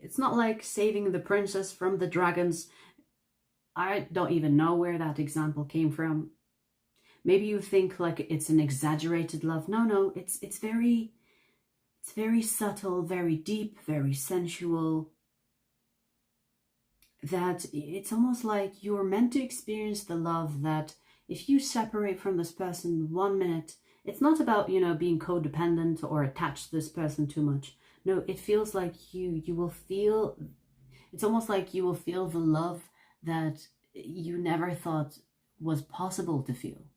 it's not like saving the princess from the dragons. I don't even know where that example came from. Maybe you think like it's an exaggerated love. No, it's very subtle, very deep, very sensual. That it's almost like you're meant to experience the love that if you separate from this person 1 minute, it's not about, you know, being codependent or attached to this person too much. No, it feels like you will feel, it's almost like you will feel the love that you never thought was possible to feel.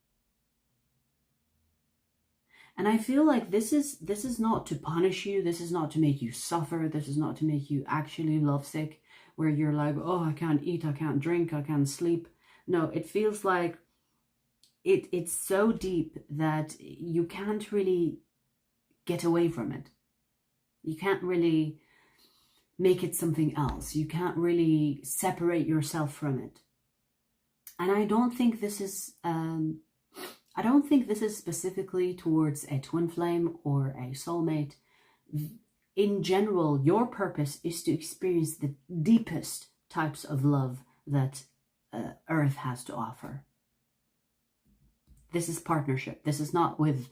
And I feel like this is not to punish you. This is not to make you suffer. This is not to make you actually lovesick, where you're like, oh, I can't eat, I can't drink, I can't sleep. No, it feels like it's so deep that you can't really get away from it. You can't really make it something else. You can't really separate yourself from it. And I don't think this is specifically towards a twin flame or a soulmate. In general, your purpose is to experience the deepest types of love that Earth has to offer. This is partnership. This is not with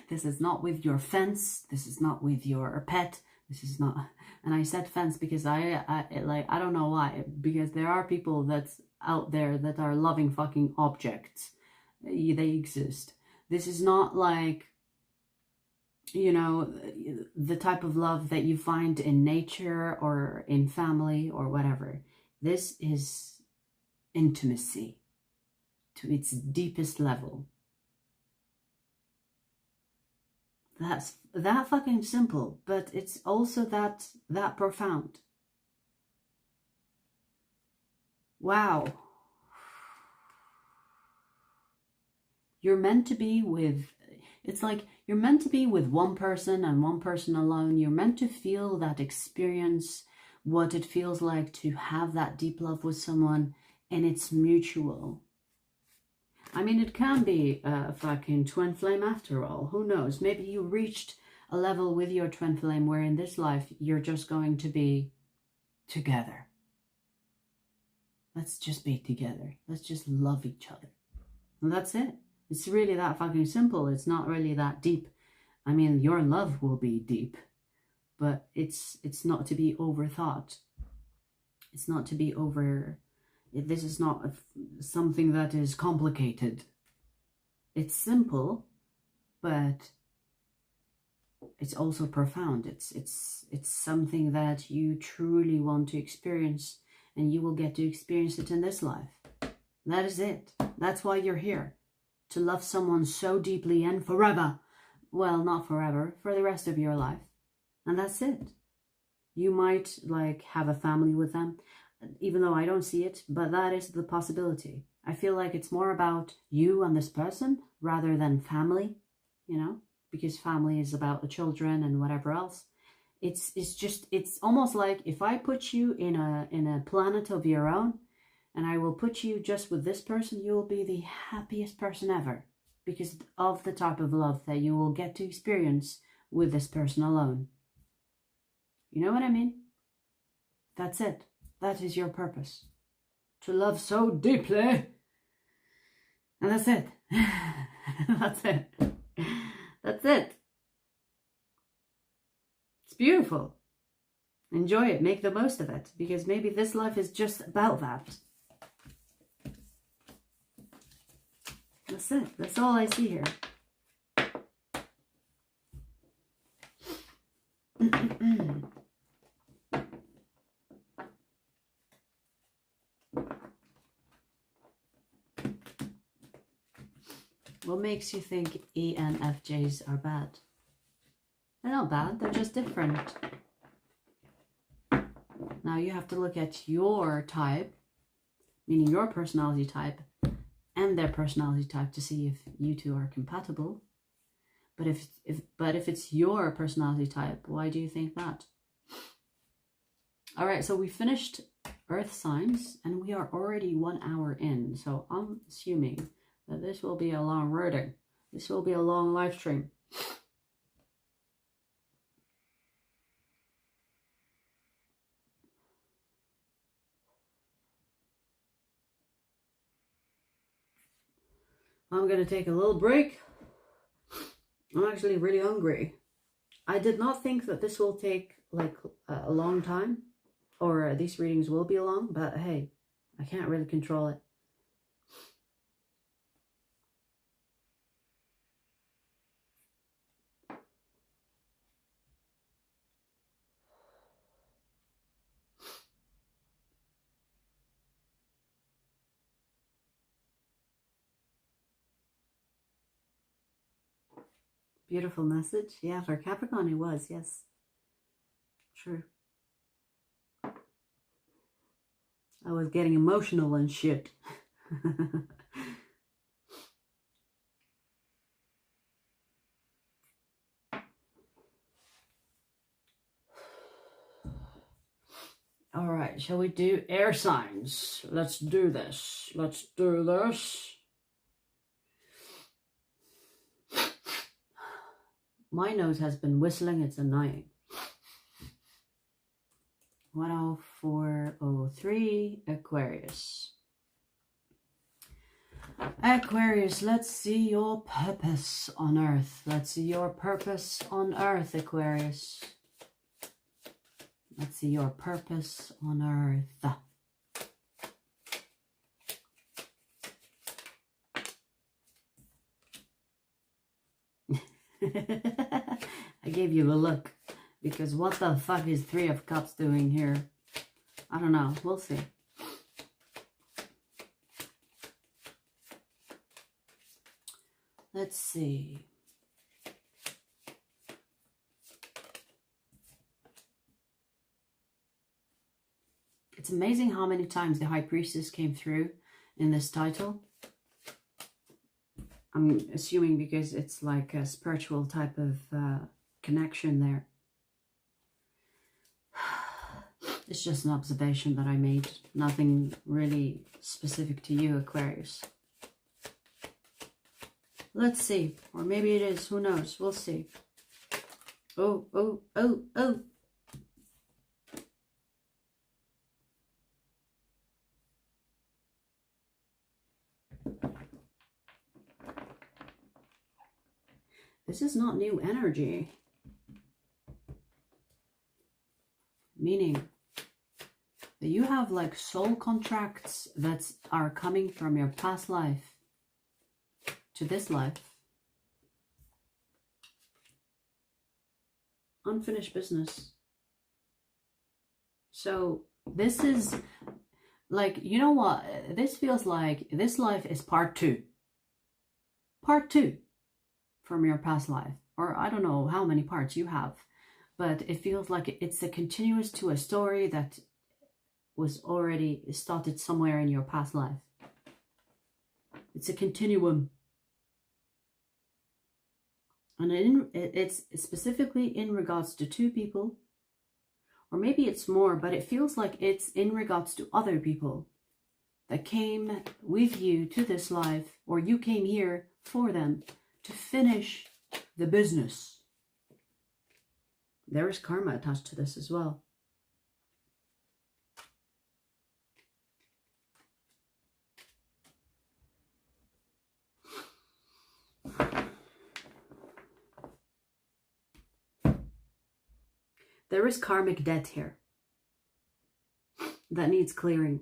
this is not with your fence. This is not with your pet. This is not. And I said fence because I don't know why, because there are people that's out there that are loving fucking objects. They exist. This is not like, you know, the type of love that you find in nature or in family or whatever. This is intimacy to its deepest level. That's that fucking simple, but it's also that profound. Wow. You're meant to be with, It's like you're meant to be with one person and one person alone. You're meant to feel that experience, what it feels like to have that deep love with someone, and it's mutual. I mean, it can be a fucking twin flame after all. Who knows? Maybe you reached a level with your twin flame where in this life you're just going to be together. Let's just be together. Let's just love each other. And that's it. It's really that fucking simple. It's not really that deep. I mean, your love will be deep, but it's not to be overthought. It's not to be over... This is not something that is complicated. It's simple, but it's also profound. It's something that you truly want to experience, and you will get to experience it in this life. That is it. That's why you're here. To love someone so deeply and forever. Well, not forever, for the rest of your life. And that's it. You might like have a family with them, even though I don't see it, but that is the possibility. I feel like it's more about you and this person rather than family, you know, because family is about the children and whatever else. It's almost like if I put you in a planet of your own, and I will put you just with this person, you will be the happiest person ever because of the type of love that you will get to experience with this person alone. You know what I mean? That's it. That is your purpose. To love so deeply. And that's it. That's it. That's it. It's beautiful. Enjoy it. Make the most of it. Because maybe this life is just about that. That's it. That's all I see here. What makes you think ENFJs are bad? They're not bad, they're just different. Now you have to look at your type, meaning your personality type, and their personality type to see if you two are compatible. But if it's your personality type, why do you think that? All right, so we finished Earth signs, and we are already 1 hour in. So I'm assuming that this will be a long reading. This will be a long live stream. I'm going to take a little break. I'm actually really hungry. I did not think that this will take like a long time, or these readings will be long, but hey, I can't really control it. Beautiful message. Yeah, for Capricorn it was, yes. True. I was getting emotional and shit. All right, shall we do air signs? Let's do this. Let's do this. My nose has been whistling. It's annoying. 10403 Aquarius. Aquarius, let's see your purpose on Earth. Let's see your purpose on Earth, Aquarius. Let's see your purpose on Earth. I gave you a look because what the fuck is 3 of Cups doing here? I don't know. We'll see. Let's see. It's amazing how many times the High Priestess came through in this title. I'm assuming because it's like a spiritual type of connection there. It's just an observation that I made. Nothing really specific to you, Aquarius. Let's see. Or maybe it is. Who knows? We'll see. Oh, oh, oh, oh. This is not new energy. Meaning that you have like soul contracts that are coming from your past life to this life. Unfinished business. So this is like, you know what? This feels like this life is part 2. Part 2 from your past life. Or I don't know how many parts you have. But it feels like it's a continuous to a story that was already started somewhere in your past life. It's a continuum. And it's specifically in regards to 2 people. Or maybe it's more, but it feels like it's in regards to other people that came with you to this life, or you came here for them to finish the business. There is karma attached to this as well. There is karmic debt here that needs clearing.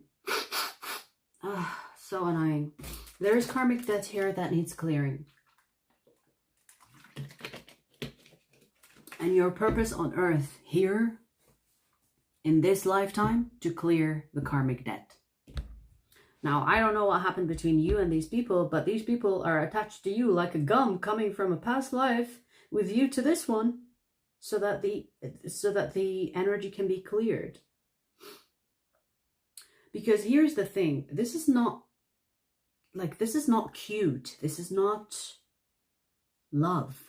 Ah, so annoying. There is karmic debt here that needs clearing. And your purpose on earth here in this lifetime to clear the karmic debt. Now, I don't know what happened between you and these people, but these people are attached to you like a gum coming from a past life with you to this one, so that the energy can be cleared. Because here's the thing, this is not cute. This is not love.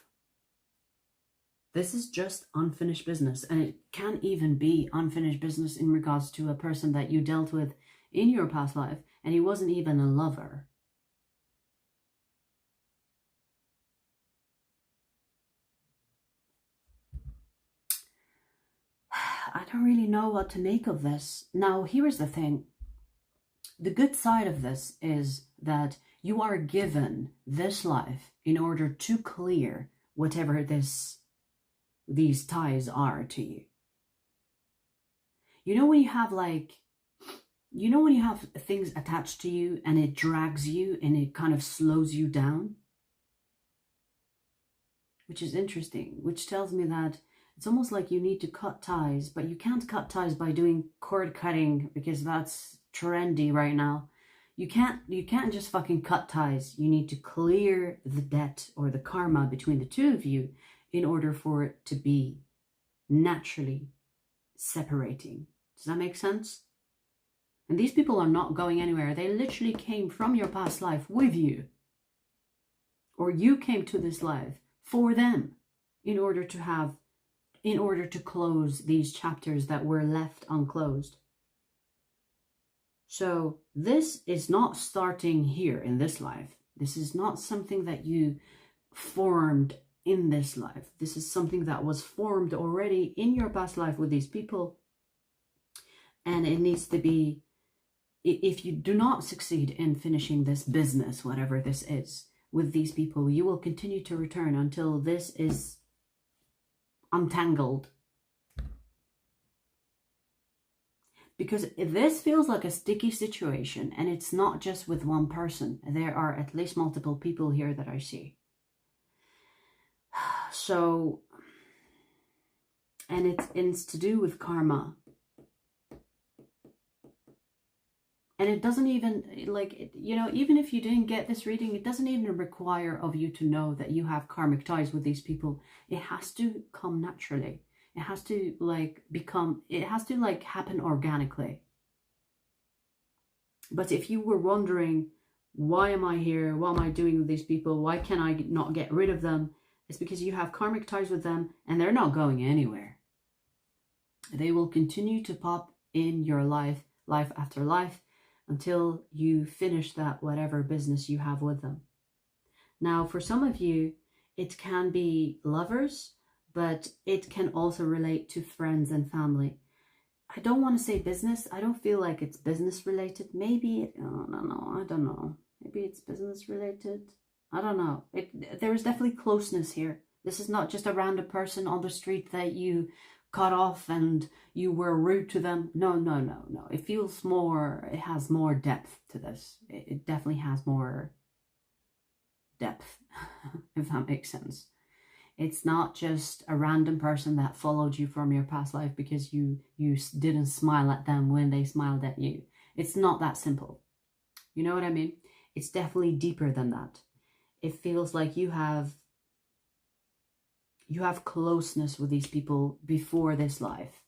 This is just unfinished business, and it can even be unfinished business in regards to a person that you dealt with in your past life, and he wasn't even a lover. I don't really know what to make of this. Now, here's the thing. The good side of this is that you are given this life in order to clear whatever these ties are to you. You know when you have things attached to you and it drags you and it kind of slows you down? Which is interesting, which tells me that it's almost like you need to cut ties, but you can't cut ties by doing cord cutting because that's trendy right now. You can't just fucking cut ties. You need to clear the debt or the karma between the 2 of you in order for it to be naturally separating. Does that make sense? And these people are not going anywhere. They literally came from your past life with you. Or you came to this life for them in order to close these chapters that were left unclosed. So this is not starting here in this life. This is not something that you formed in this life. This is something that was formed already in your past life with these people. And it needs to be, if you do not succeed in finishing this business, whatever this is, with these people, you will continue to return until this is untangled. Because this feels like a sticky situation, and it's not just with one person. There are at least multiple people here that I see. So, and it's to do with karma. And it doesn't even, even if you didn't get this reading, it doesn't even require of you to know that you have karmic ties with these people. It has to come naturally. It has to happen organically. But if you were wondering why am I here? What am I doing with these people? Why can I not get rid of them? It's because you have karmic ties with them and they're not going anywhere. They will continue to pop in your life, life after life, until you finish that whatever business you have with them. Now, for some of you, it can be lovers, but it can also relate to friends and family. I don't want to say business. I don't feel like it's business related. Maybe, I don't know. Maybe it's business related. I don't know. There is definitely closeness here. This is not just a random person on the street that you cut off and you were rude to them. No. It feels more, it has more depth to this. It definitely has more depth, if that makes sense. It's not just a random person that followed you from your past life because you didn't smile at them when they smiled at you. It's not that simple. You know what I mean? It's definitely deeper than that. It feels like you have closeness with these people before this life.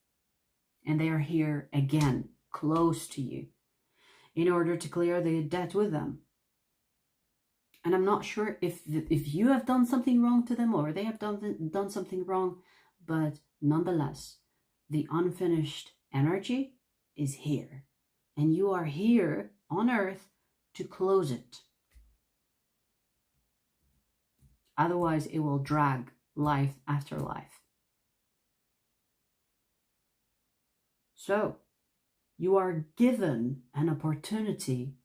And they are here again, close to you, in order to clear the debt with them. And I'm not sure if you have done something wrong to them or they have done something wrong, but nonetheless, the unfinished energy is here. And you are here on Earth to close it. Otherwise, it will drag life after life. So, you are given an opportunity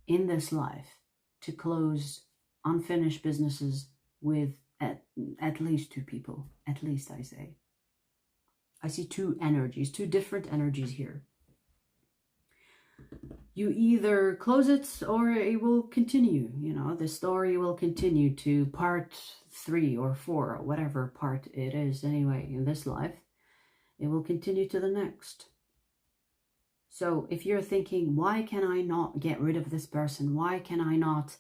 in this life to close unfinished businesses with at least two people. At least, I say. I see two energies, two different energies here. You either close it or it will continue. You know, the story will continue to part 3 or 4 or whatever part it is anyway in this life. It will continue to the next. So if you're thinking, why can I not get rid of this person? Why can I not,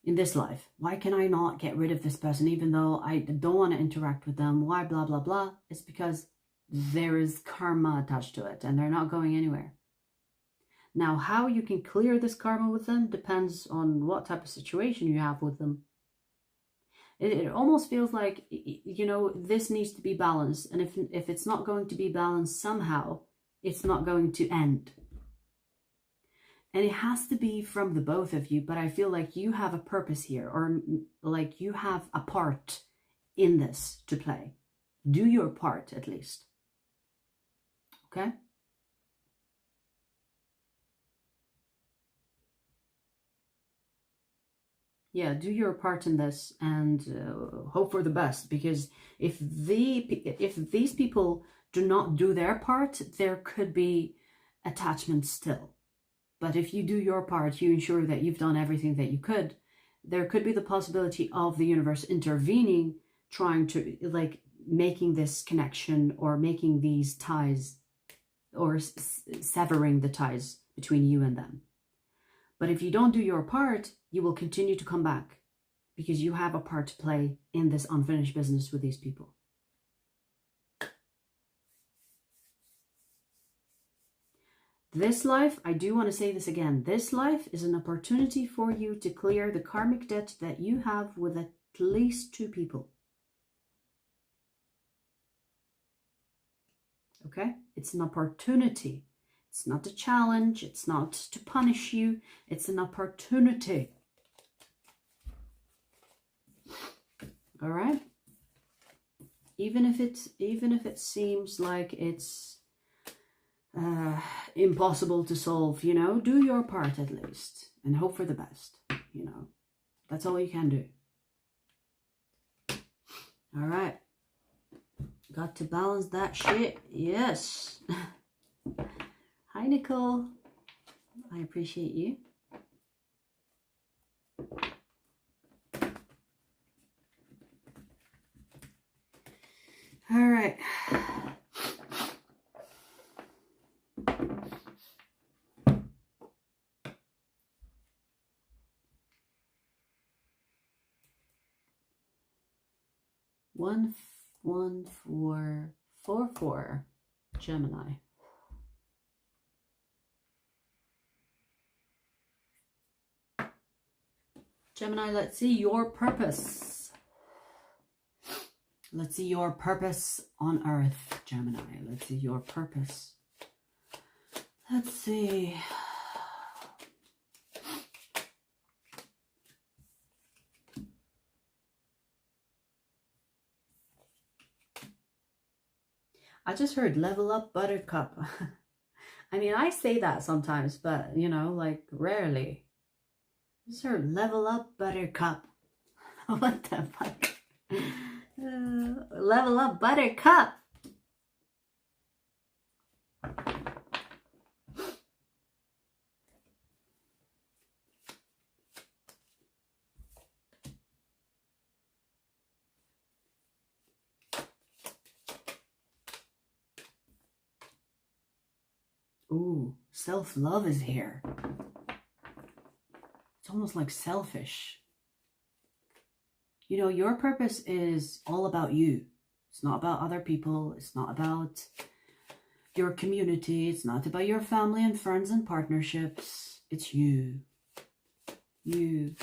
in this life, why can I not get rid of this person even though I don't want to interact with them? Why blah, blah, blah? It's because there is karma attached to it and they're not going anywhere. Now, how you can clear this karma with them depends on what type of situation you have with them. It almost feels like, you know, this needs to be balanced. And if it's not going to be balanced somehow, it's not going to end. And it has to be from the both of you. But I feel like you have a purpose here, or like you have a part in this to play. Do your part at least. Okay? Yeah, do your part in this and hope for the best, because if these people do not do their part, there could be attachment still. But if you do your part, you ensure that you've done everything that you could, there could be the possibility of the universe intervening, trying to, like, making this connection or making these ties or severing the ties between you and them. But if you don't do your part, you will continue to come back because you have a part to play in this unfinished business with these people. This life, I do want to say this again, this life is an opportunity for you to clear the karmic debt that you have with at least two people. Okay? It's an opportunity. It's not a challenge. It's not to punish you. It's an opportunity. All right? Even if it seems like it's impossible to solve, you know, do your part at least and hope for the best. You know, that's all you can do. All right. Got to balance that shit. Yes. Hi, Nicole. I appreciate you. All right. One, 1, 4, 4, 4, Gemini. Gemini, let's see your purpose. Let's see your purpose on Earth, Gemini. Let's see your purpose. Let's see. I just heard level up buttercup. I mean, I say that sometimes, but, you know, like rarely. I just heard level up buttercup. What the fuck? Level up buttercup. Ooh, self-love is here. It's almost like selfish. You know, your purpose is all about you. It's not about other people. It's not about your community. It's not about your family and friends and partnerships. It's you. You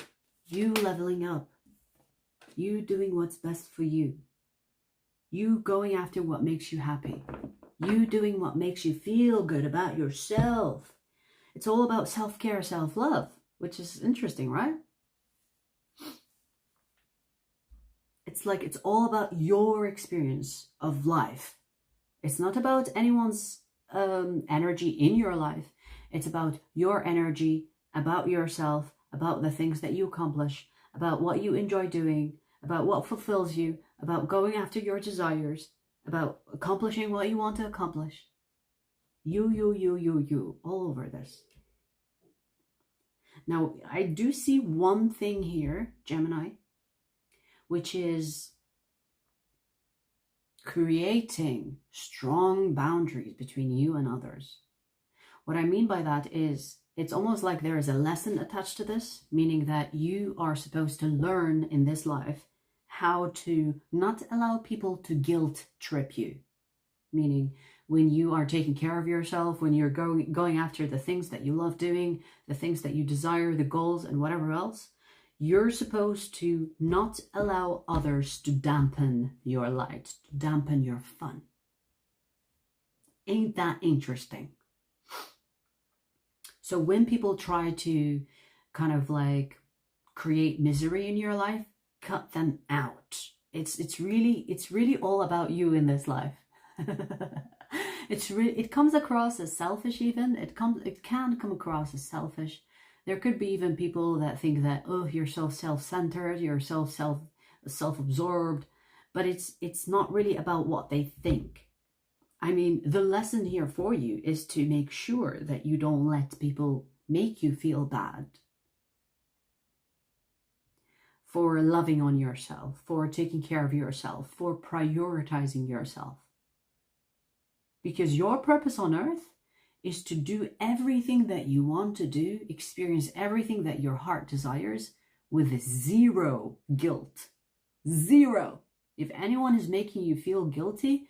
leveling up. You doing what's best for you. You going after what makes you happy. You doing what makes you feel good about yourself. It's all about self-care, self-love, which is interesting, right? It's like it's all about your experience of life. It's not about anyone's energy in your life. It's about your energy, about yourself, about the things that you accomplish, about what you enjoy doing, about what fulfills you, about going after your desires, about accomplishing what you want to accomplish. You, all over this. Now, I do see one thing here, Gemini, which is creating strong boundaries between you and others. What I mean by that is it's almost like there is a lesson attached to this, meaning that you are supposed to learn in this life how to not allow people to guilt trip you. Meaning when you are taking care of yourself, when you're going after the things that you love doing, the things that you desire, the goals and whatever else, you're supposed to not allow others to dampen your light, to dampen your fun. Ain't that interesting? So when people try to kind of like create misery in your life, cut them out. It's really all about you in this life. It comes across as selfish even. It can come across as selfish. There could be even people that think that, oh, you're so self-centered, you're so self-absorbed, but it's not really about what they think. I mean, the lesson here for you is to make sure that you don't let people make you feel bad for loving on yourself, for taking care of yourself, for prioritizing yourself. Because your purpose on earth is to do everything that you want to do, experience everything that your heart desires with zero guilt. Zero. If anyone is making you feel guilty,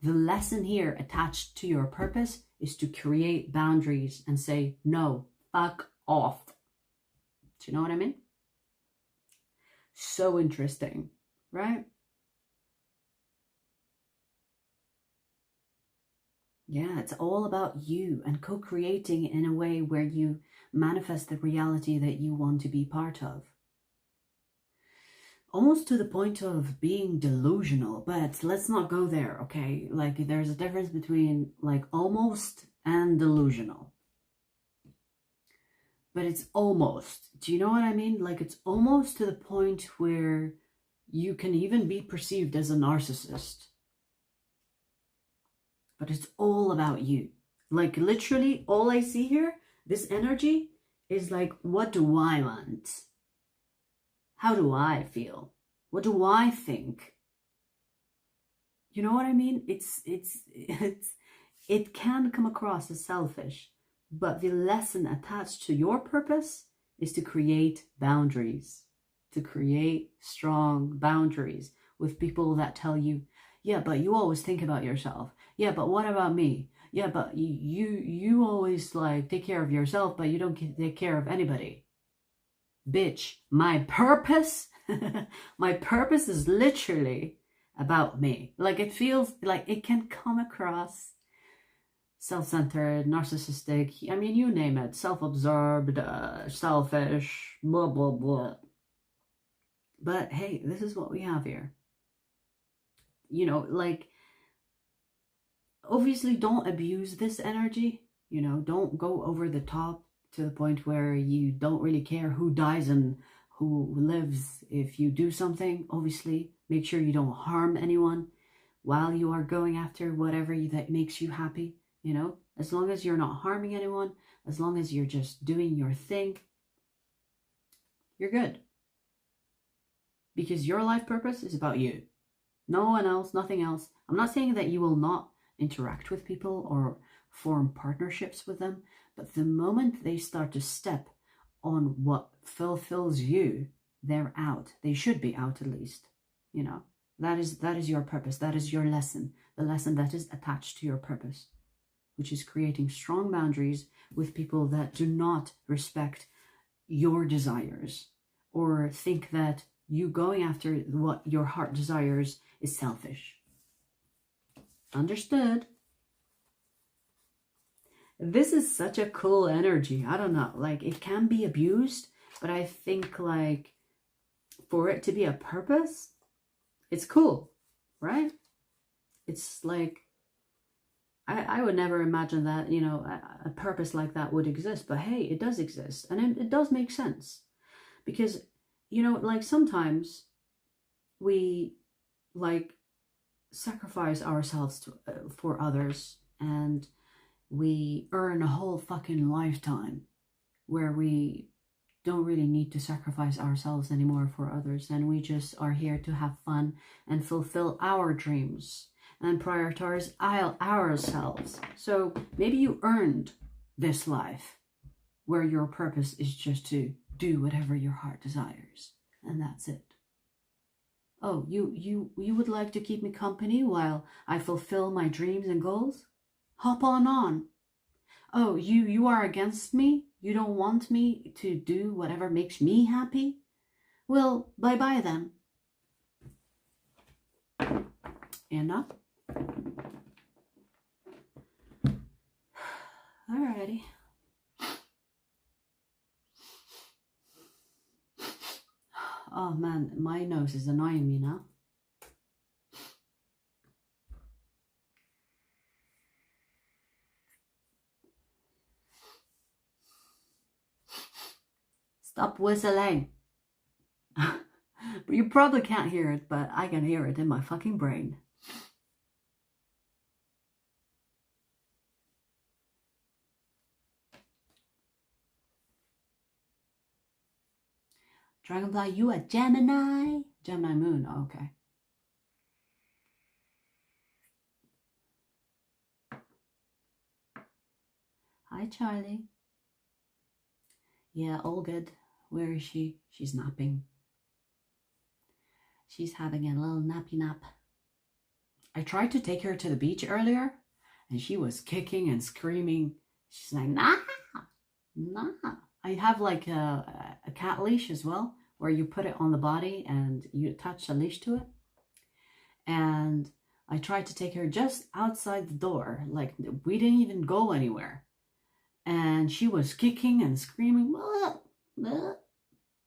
the lesson here attached to your purpose is to create boundaries and say, no, fuck off. Do you know what I mean? So interesting, right? Yeah, it's all about you and co-creating in a way where you manifest the reality that you want to be part of. Almost to the point of being delusional, but let's not go there, okay? Like there's a difference between like almost and delusional. But it's almost, do you know what I mean? Like it's almost to the point where you can even be perceived as a narcissist. But it's all about you. Like literally all I see here, this energy is like, what do I want? How do I feel? What do I think? You know what I mean? It can come across as selfish, but the lesson attached to your purpose is to create boundaries, to create strong boundaries with people that tell you, yeah, but you always think about yourself. Yeah, but what about me? Yeah, but you always like take care of yourself, but you don't take care of anybody. bitch, my purpose, my purpose is literally about me. Like, it feels like it can come across self-centered, narcissistic, I mean, you name it, self-absorbed, selfish, blah, blah, blah. But hey, this is what we have here. You know, like, obviously don't abuse this energy, you know, don't go over the top to the point where you don't really care who dies and who lives. If you do something, obviously make sure you don't harm anyone while you are going after whatever that makes you happy, you know, as long as you're not harming anyone, as long as you're just doing your thing, you're good. Because your life purpose is about you. No one else, nothing else. I'm not saying that you will not interact with people or form partnerships with them, but the moment they start to step on what fulfills you, they're out. They should be out, at least. You know, that is your purpose. That is your lesson. The lesson that is attached to your purpose, which is creating strong boundaries with people that do not respect your desires or think that you going after what your heart desires is selfish. Understood? This is such a cool energy. I don't know, like, it can be abused, but I think, like, for it to be a purpose, it's cool, right? It's like, I would never imagine that, you know, a purpose like that would exist, but hey, it does exist, and it does make sense. Because, you know, like, sometimes we, like, sacrifice ourselves to, for others, and we earn a whole fucking lifetime where we don't really need to sacrifice ourselves anymore for others, and we just are here to have fun and fulfill our dreams and prioritize ourselves. So maybe you earned this life where your purpose is just to do whatever your heart desires, and that's it. Oh, you would like to keep me company while I fulfill my dreams and goals? Hop on. Oh, you are against me? You don't want me to do whatever makes me happy? Well, bye-bye then. Enough? Alrighty. Oh man, my nose is annoying me now. Stop whistling. You probably can't hear it, but I can hear it in my fucking brain. Dragonfly, you a Gemini? Gemini moon, okay. Hi, Charlie. Yeah, all good. Where is she? She's napping. She's having a little nappy nap. I tried to take her to the beach earlier, and she was kicking and screaming. She's like, nah. I have like a cat leash as well, where you put it on the body and you attach a leash to it. And I tried to take her just outside the door. Like, we didn't even go anywhere. And she was kicking and screaming. Blah, blah.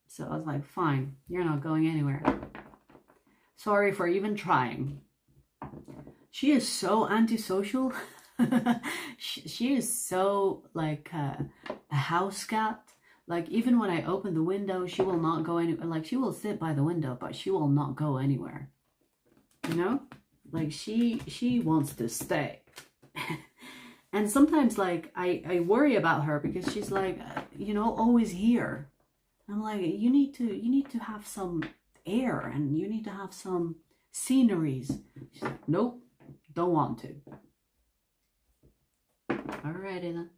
So I was like, fine, you're not going anywhere. Sorry for even trying. She is so antisocial. she is so like a house cat. Like, even when I open the window, she will not go anywhere. Like, she will sit by the window, but she will not go anywhere. You know? Like, she wants to stay. And sometimes, like, I worry about her because she's like, you know, always here. I'm like, you need to have some air and you need to have some sceneries. She's like, nope, don't want to. Alrighty then.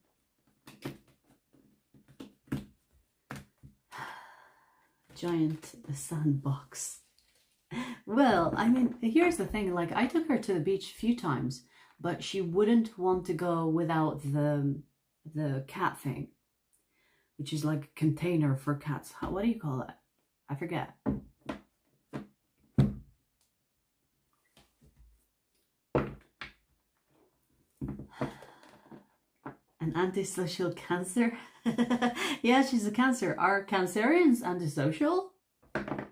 Giant sandbox. Well, I mean, here's the thing. Like, I took her to the beach a few times, but she wouldn't want to go without the cat thing, which is like a container for cats. What do you call it? I forget. An antisocial Cancer? Yeah, she's a Cancer. Are Cancerians antisocial? I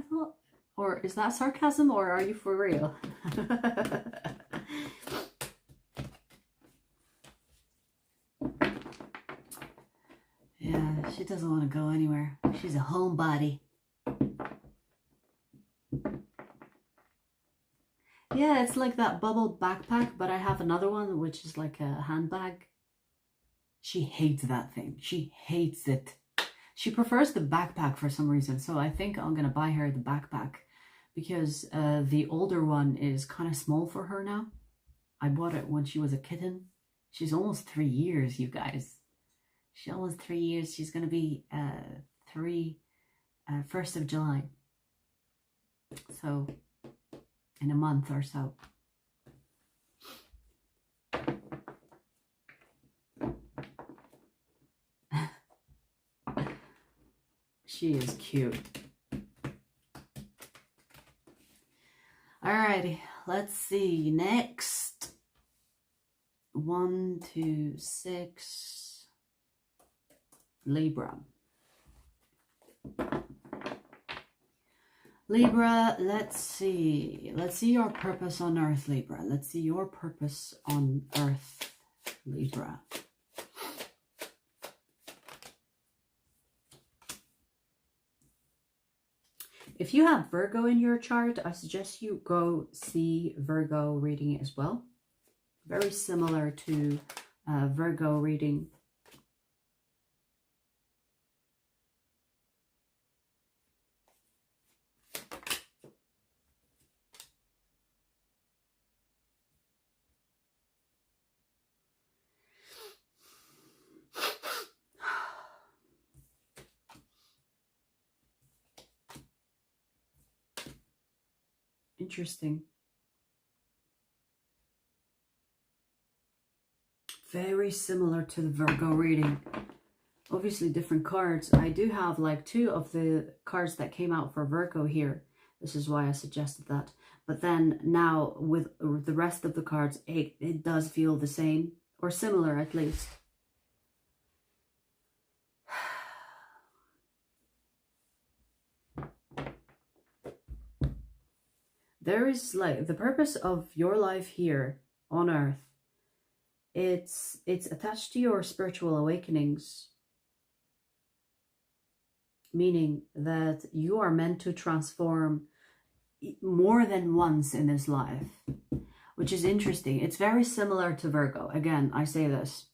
thought. Or is that sarcasm, or are you for real? Yeah, she doesn't want to go anywhere. She's a homebody. Yeah, it's like that bubble backpack, but I have another one, which is like a handbag. She hates that thing. She hates it. She prefers the backpack for some reason. So I think I'm going to buy her the backpack because the older one is kind of small for her now. I bought it when she was a kitten. She's almost 3 years, you guys. She's almost 3 years. She's going to be 1st of July. So in a month or so. She is cute. Alrighty, let's see. Next. 1, 2, 6. Libra. Libra, let's see. Let's see your purpose on Earth, Libra. Let's see your purpose on Earth, Libra. If you have Virgo in your chart, I suggest you go see Virgo reading as well. Very similar to Virgo reading. Interesting. Very similar to the Virgo reading. Obviously different cards. I do have like 2 of the cards that came out for Virgo here. This is why I suggested that. But then now with the rest of the cards, it does feel the same or similar at least. There is like the purpose of your life here on Earth. It's attached to your spiritual awakenings, meaning that you are meant to transform more than once in this life, which is interesting. It's very similar to Virgo. Again, I say this,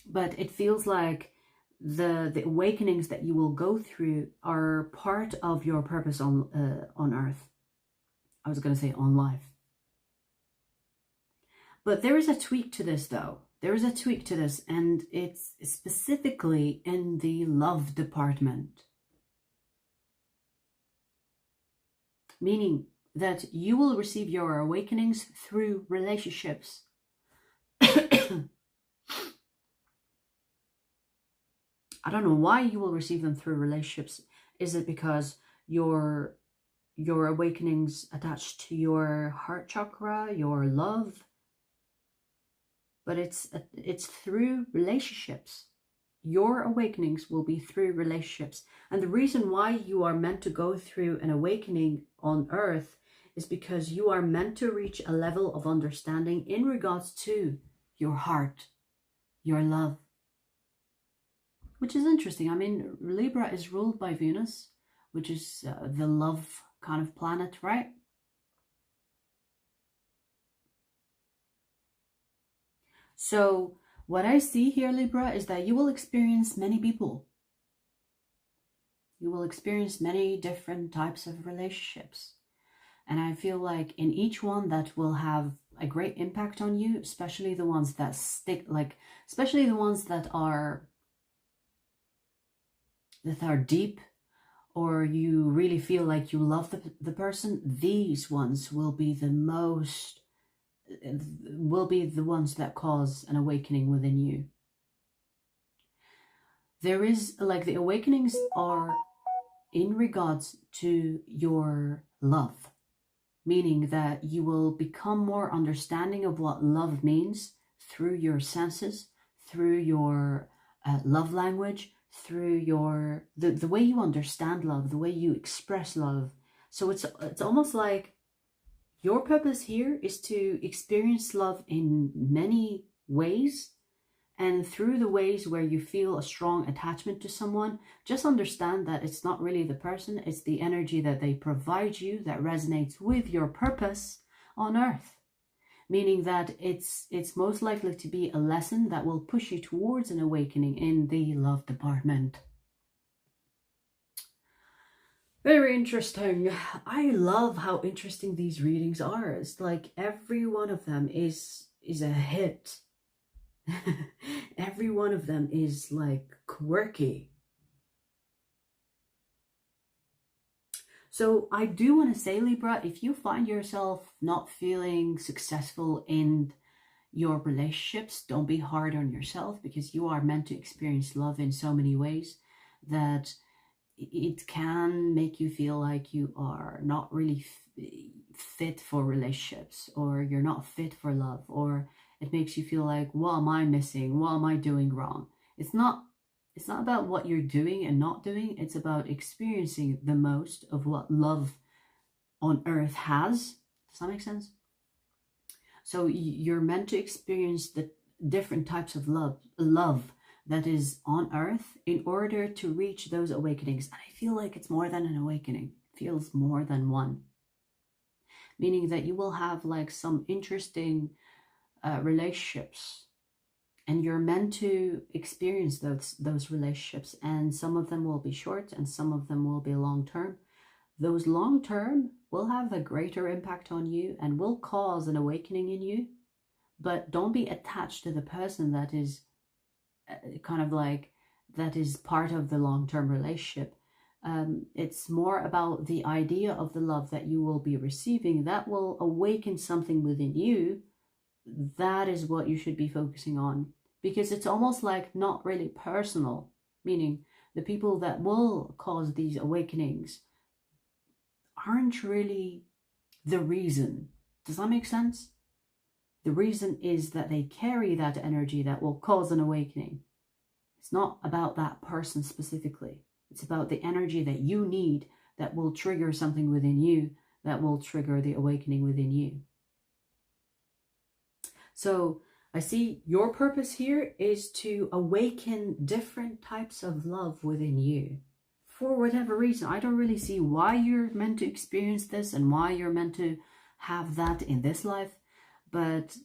but it feels like the awakenings that you will go through are part of your purpose on Earth. I was going to say on life. But there is a tweak to this though. There is a tweak to this, and it's specifically in the love department. Meaning that you will receive your awakenings through relationships. I don't know why you will receive them through relationships. Is it because your awakenings attached to your heart chakra, your love? But it's through relationships. Your awakenings will be through relationships. And the reason why you are meant to go through an awakening on Earth is because you are meant to reach a level of understanding in regards to your heart, your love. Which is interesting. I mean, Libra is ruled by Venus, which is the love kind of planet, right? So what I see here, Libra, is that you will experience many people. You will experience many different types of relationships. And I feel like in each one that will have a great impact on you, especially the ones that stick, like, especially the ones that are deep, or you really feel like you love the person, these ones will be the ones that cause an awakening within you. there is like the awakenings are in regards to your love, meaning that you will become more understanding of what love means through your senses, through your love language, through your the way you understand love, the way you express love. So it's almost like your purpose here is to experience love in many ways. And through the ways where you feel a strong attachment to someone, just understand that it's not really the person, it's the energy that they provide you that resonates with your purpose on earth. Meaning that it's most likely to be a lesson that will push you towards an awakening in the love department. Very interesting. I love how interesting these readings are. It's like every one of them is a hit. Every one of them is like quirky. So I do want to say, Libra, if you find yourself not feeling successful in your relationships, don't be hard on yourself, because you are meant to experience love in so many ways that it can make you feel like you are not really fit for relationships, or you're not fit for love, or it makes you feel like, what am I missing? What am I doing wrong? It's not about what you're doing and not doing. It's about experiencing the most of what love on earth has. Does that make sense? So you're meant to experience the different types of love that is on earth in order to reach those awakenings. And I feel like it's more than an awakening. It feels more than one. Meaning that you will have like some interesting relationships, and you're meant to experience those relationships, and some of them will be short and some of them will be long term. Those long term will have a greater impact on you and will cause an awakening in you, but don't be attached to the person that is kind of like that is part of the long-term relationship. It's more about the idea of the love that you will be receiving that will awaken something within you. That is what you should be focusing on, because it's almost like not really personal, meaning the people that will cause these awakenings aren't really the reason. Does that make sense? The reason is that they carry that energy that will cause an awakening. It's not about that person specifically. It's about the energy that you need that will trigger something within you, that will trigger the awakening within you. So I see your purpose here is to awaken different types of love within you. For whatever reason, I don't really see why you're meant to experience this and why you're meant to have that in this life, but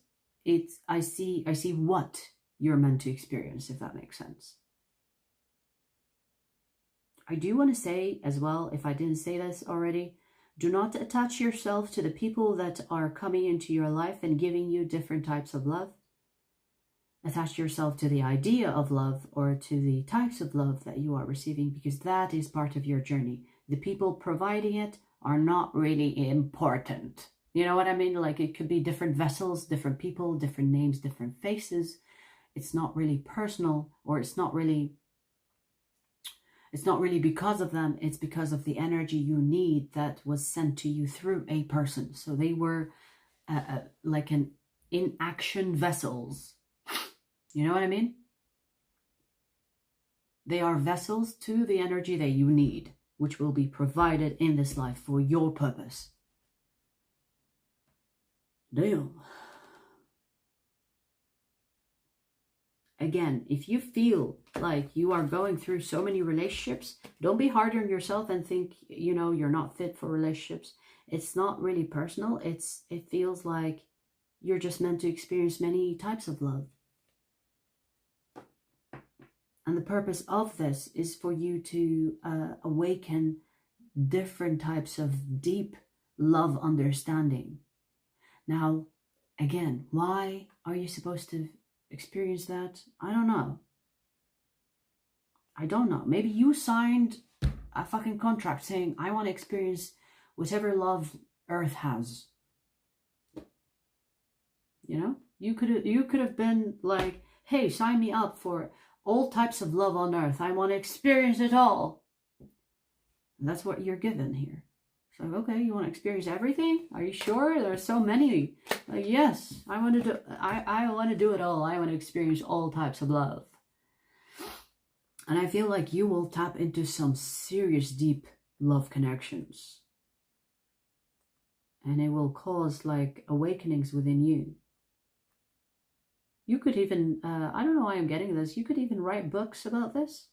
I see what you're meant to experience, if that makes sense. I do want to say as well, if I didn't say this already, do not attach yourself to the people that are coming into your life and giving you different types of love. Attach yourself to the idea of love or to the types of love that you are receiving, because that is part of your journey. The people providing it are not really important. You know what I mean? Like it could be different vessels, different people, different names, different faces. It's not really personal, or it's not really because of them. It's because of the energy you need that was sent to you through a person. So they were like an in-action vessels. You know what I mean? They are vessels to the energy that you need, which will be provided in this life for your purpose. Damn. Again, if you feel like you are going through so many relationships, don't be hard on yourself and think, you know, you're not fit for relationships. It's not really personal. It feels like you're just meant to experience many types of love. And the purpose of this is for you to awaken different types of deep love understanding. Now, again, why are you supposed to experience that? I don't know. Maybe you signed a fucking contract saying, I want to experience whatever love Earth has. You know? You could have been like, hey, sign me up for all types of love on earth. I want to experience it all. And that's what you're given here. So, okay, you want to experience everything? Are you sure? There are so many. Yes, I want to do. I want to do it all. I want to experience all types of love. And I feel like you will tap into some serious, deep love connections. And it will cause like awakenings within you. You could even, I don't know why I'm getting this, you could even write books about this.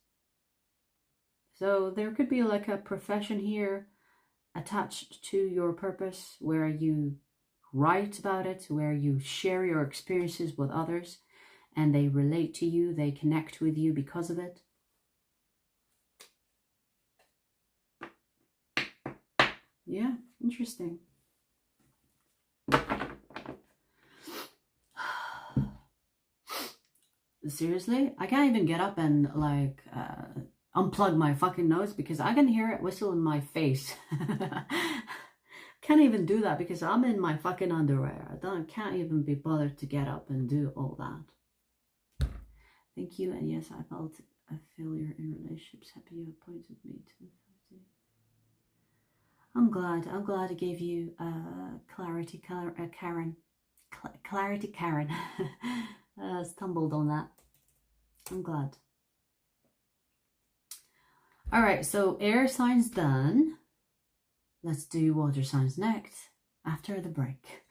So there could be like a profession here attached to your purpose where you write about it, where you share your experiences with others and they relate to you, they connect with you because of it. Yeah, interesting. Seriously, I can't even get up and like unplug my fucking nose because I can hear it whistle in my face. Can't even do that because I'm in my fucking underwear. Can't even be bothered to get up and do all that. Thank you, and yes, I felt a failure in relationships. Happy you appointed me to. I'm glad I gave you clarity, Karen. Clarity, Karen. Stumbled on that. I'm glad. All right, so air signs done. Let's do water signs next after the break.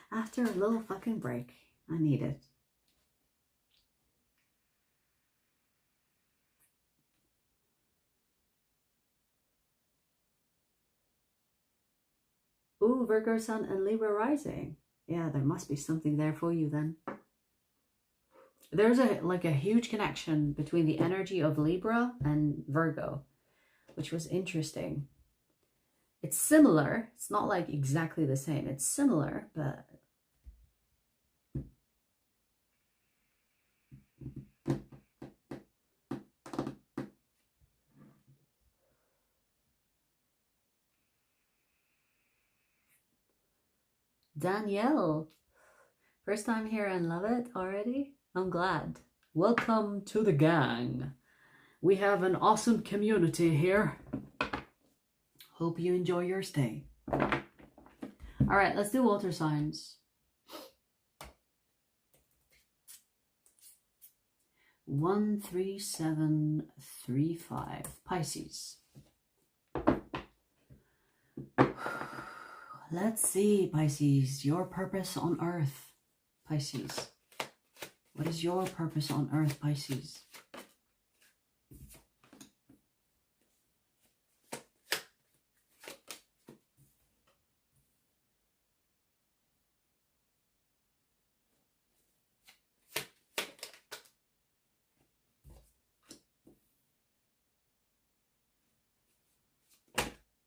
After a little fucking break. I need it. Ooh, Virgo Sun and Libra rising. Yeah, there must be something there for you then. There's a huge connection between the energy of Libra and Virgo, which was interesting. It's similar. It's not like exactly the same. It's similar, but Danielle, first time here and love it already? I'm glad. Welcome to the gang. We have an awesome community here. Hope you enjoy your stay. All right, let's do water signs. 13735 Pisces. Let's see, Pisces, your purpose on earth. Pisces, what is your purpose on earth, Pisces?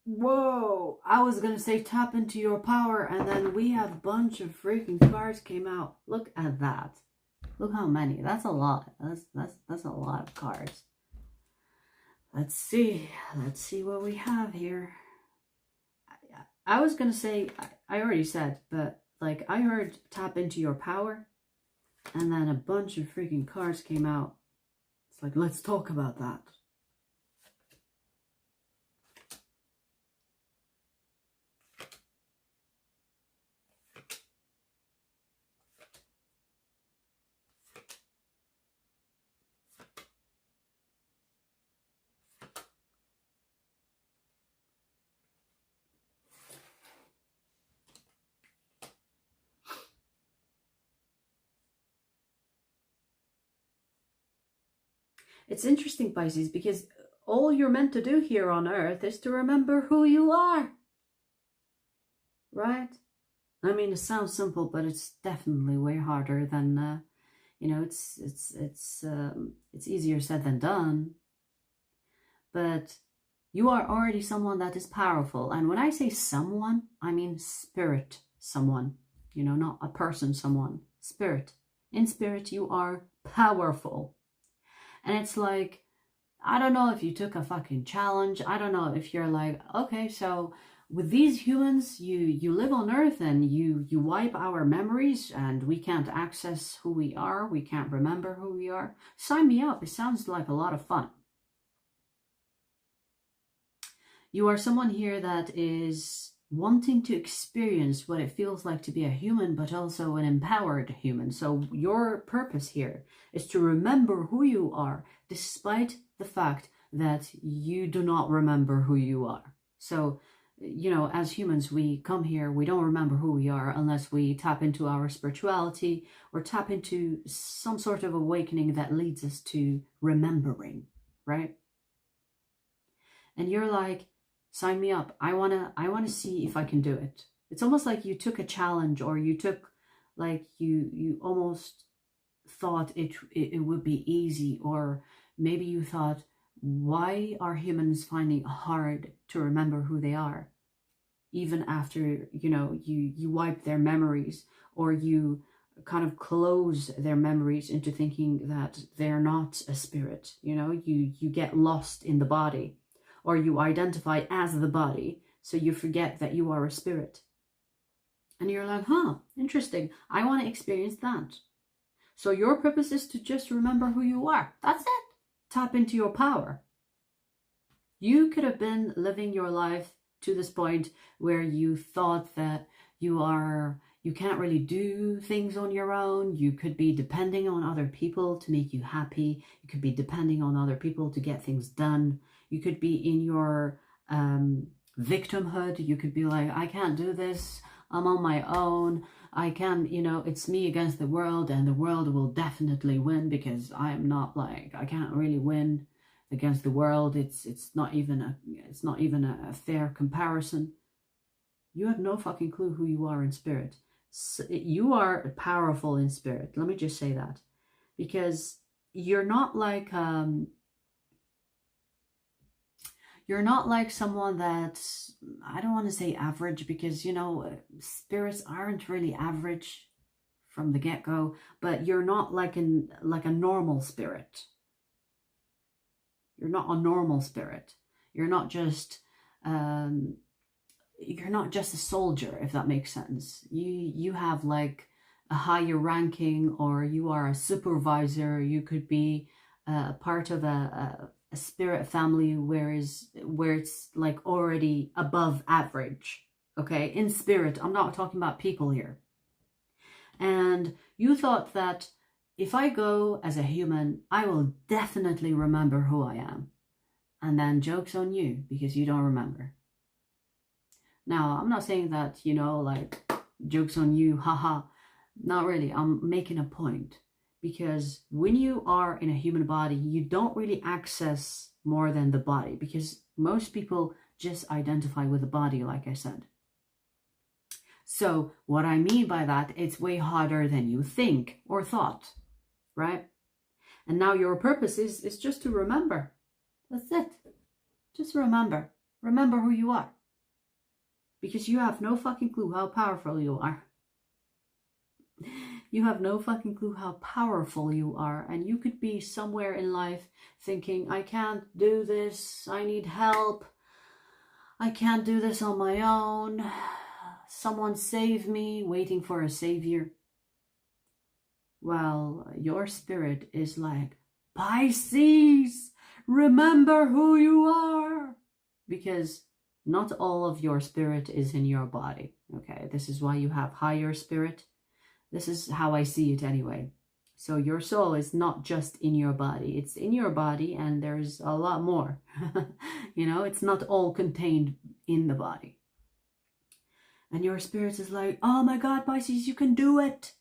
Whoa, I was gonna say tap into your power, and then we have a bunch of freaking cards came out. Look at that. Look how many. That's a lot. That's a lot of cards. Let's see what we have here. I was gonna say, I already said, but like I heard tap into your power, and then a bunch of freaking cards came out. It's like, let's talk about that. It's interesting, Pisces, because all you're meant to do here on earth is to remember who you are. Right? I mean, it sounds simple, but it's definitely way harder than, you know, it's easier said than done. But you are already someone that is powerful. And when I say someone, I mean spirit someone. You know, not a person someone. Spirit. In spirit, you are powerful. And it's like, I don't know if you took a fucking challenge. I don't know if you're like, okay, so with these humans, you live on Earth and you wipe our memories and we can't access who we are. We can't remember who we are. Sign me up. It sounds like a lot of fun. You are someone here that is wanting to experience what it feels like to be a human, but also an empowered human. So your purpose here is to remember who you are, despite the fact that you do not remember who you are. So, you know, as humans, we come here, we don't remember who we are unless we tap into our spirituality or tap into some sort of awakening that leads us to remembering, right? And you're like, sign me up. I wanna see if I can do it. It's almost like you took a challenge, or you took, like, you almost thought it would be easy, or maybe you thought, why are humans finding it hard to remember who they are? Even after, you know, you wipe their memories, or you kind of close their memories into thinking that they're not a spirit, you know, you get lost in the body, or you identify as the body, so you forget that you are a spirit. And you're like, huh, interesting. I want to experience that. So your purpose is to just remember who you are. That's it. Tap into your power. You could have been living your life to this point where you thought that you can't really do things on your own. You could be depending on other people to make you happy. You could be depending on other people to get things done. You could be in your victimhood. You could be like, I can't do this. I'm on my own. I can, you know, it's me against the world, and the world will definitely win because I'm not, like, I can't really win against the world. It's not even a fair comparison. You have no fucking clue who you are in spirit. So you are powerful in spirit. Let me just say that, because you're not like someone that's, I don't want to say average, because, you know, spirits aren't really average from the get-go, but you're not like a normal spirit. You're not a normal spirit. You're not just a soldier, if that makes sense. You have like a higher ranking, or you are a supervisor. You could be a part of a spirit family where it's like already above average. Okay, in spirit. I'm not talking about people here. And you thought that if I go as a human, I will definitely remember who I am. And then joke's on you, because you don't remember. Now, I'm not saying that, you know, like, joke's on you, haha. Not really. I'm making a point. Because when you are in a human body, you don't really access more than the body. Because most people just identify with the body, like I said. So what I mean by that, it's way harder than you think or thought, right? And now your purpose is just to remember. That's it. Just remember. Remember who you are. Because you have no fucking clue how powerful you are. You have no fucking clue how powerful you are. And you could be somewhere in life thinking, I can't do this. I need help. I can't do this on my own. Someone save me, waiting for a savior. Well, your spirit is like, Pisces, remember who you are. Because not all of your spirit is in your body. Okay, this is why you have higher spirit. This is how I see it anyway. So your soul is not just in your body. It's in your body, and there's a lot more. You know, it's not all contained in the body. And your spirit is like, oh my God, Pisces, you can do it.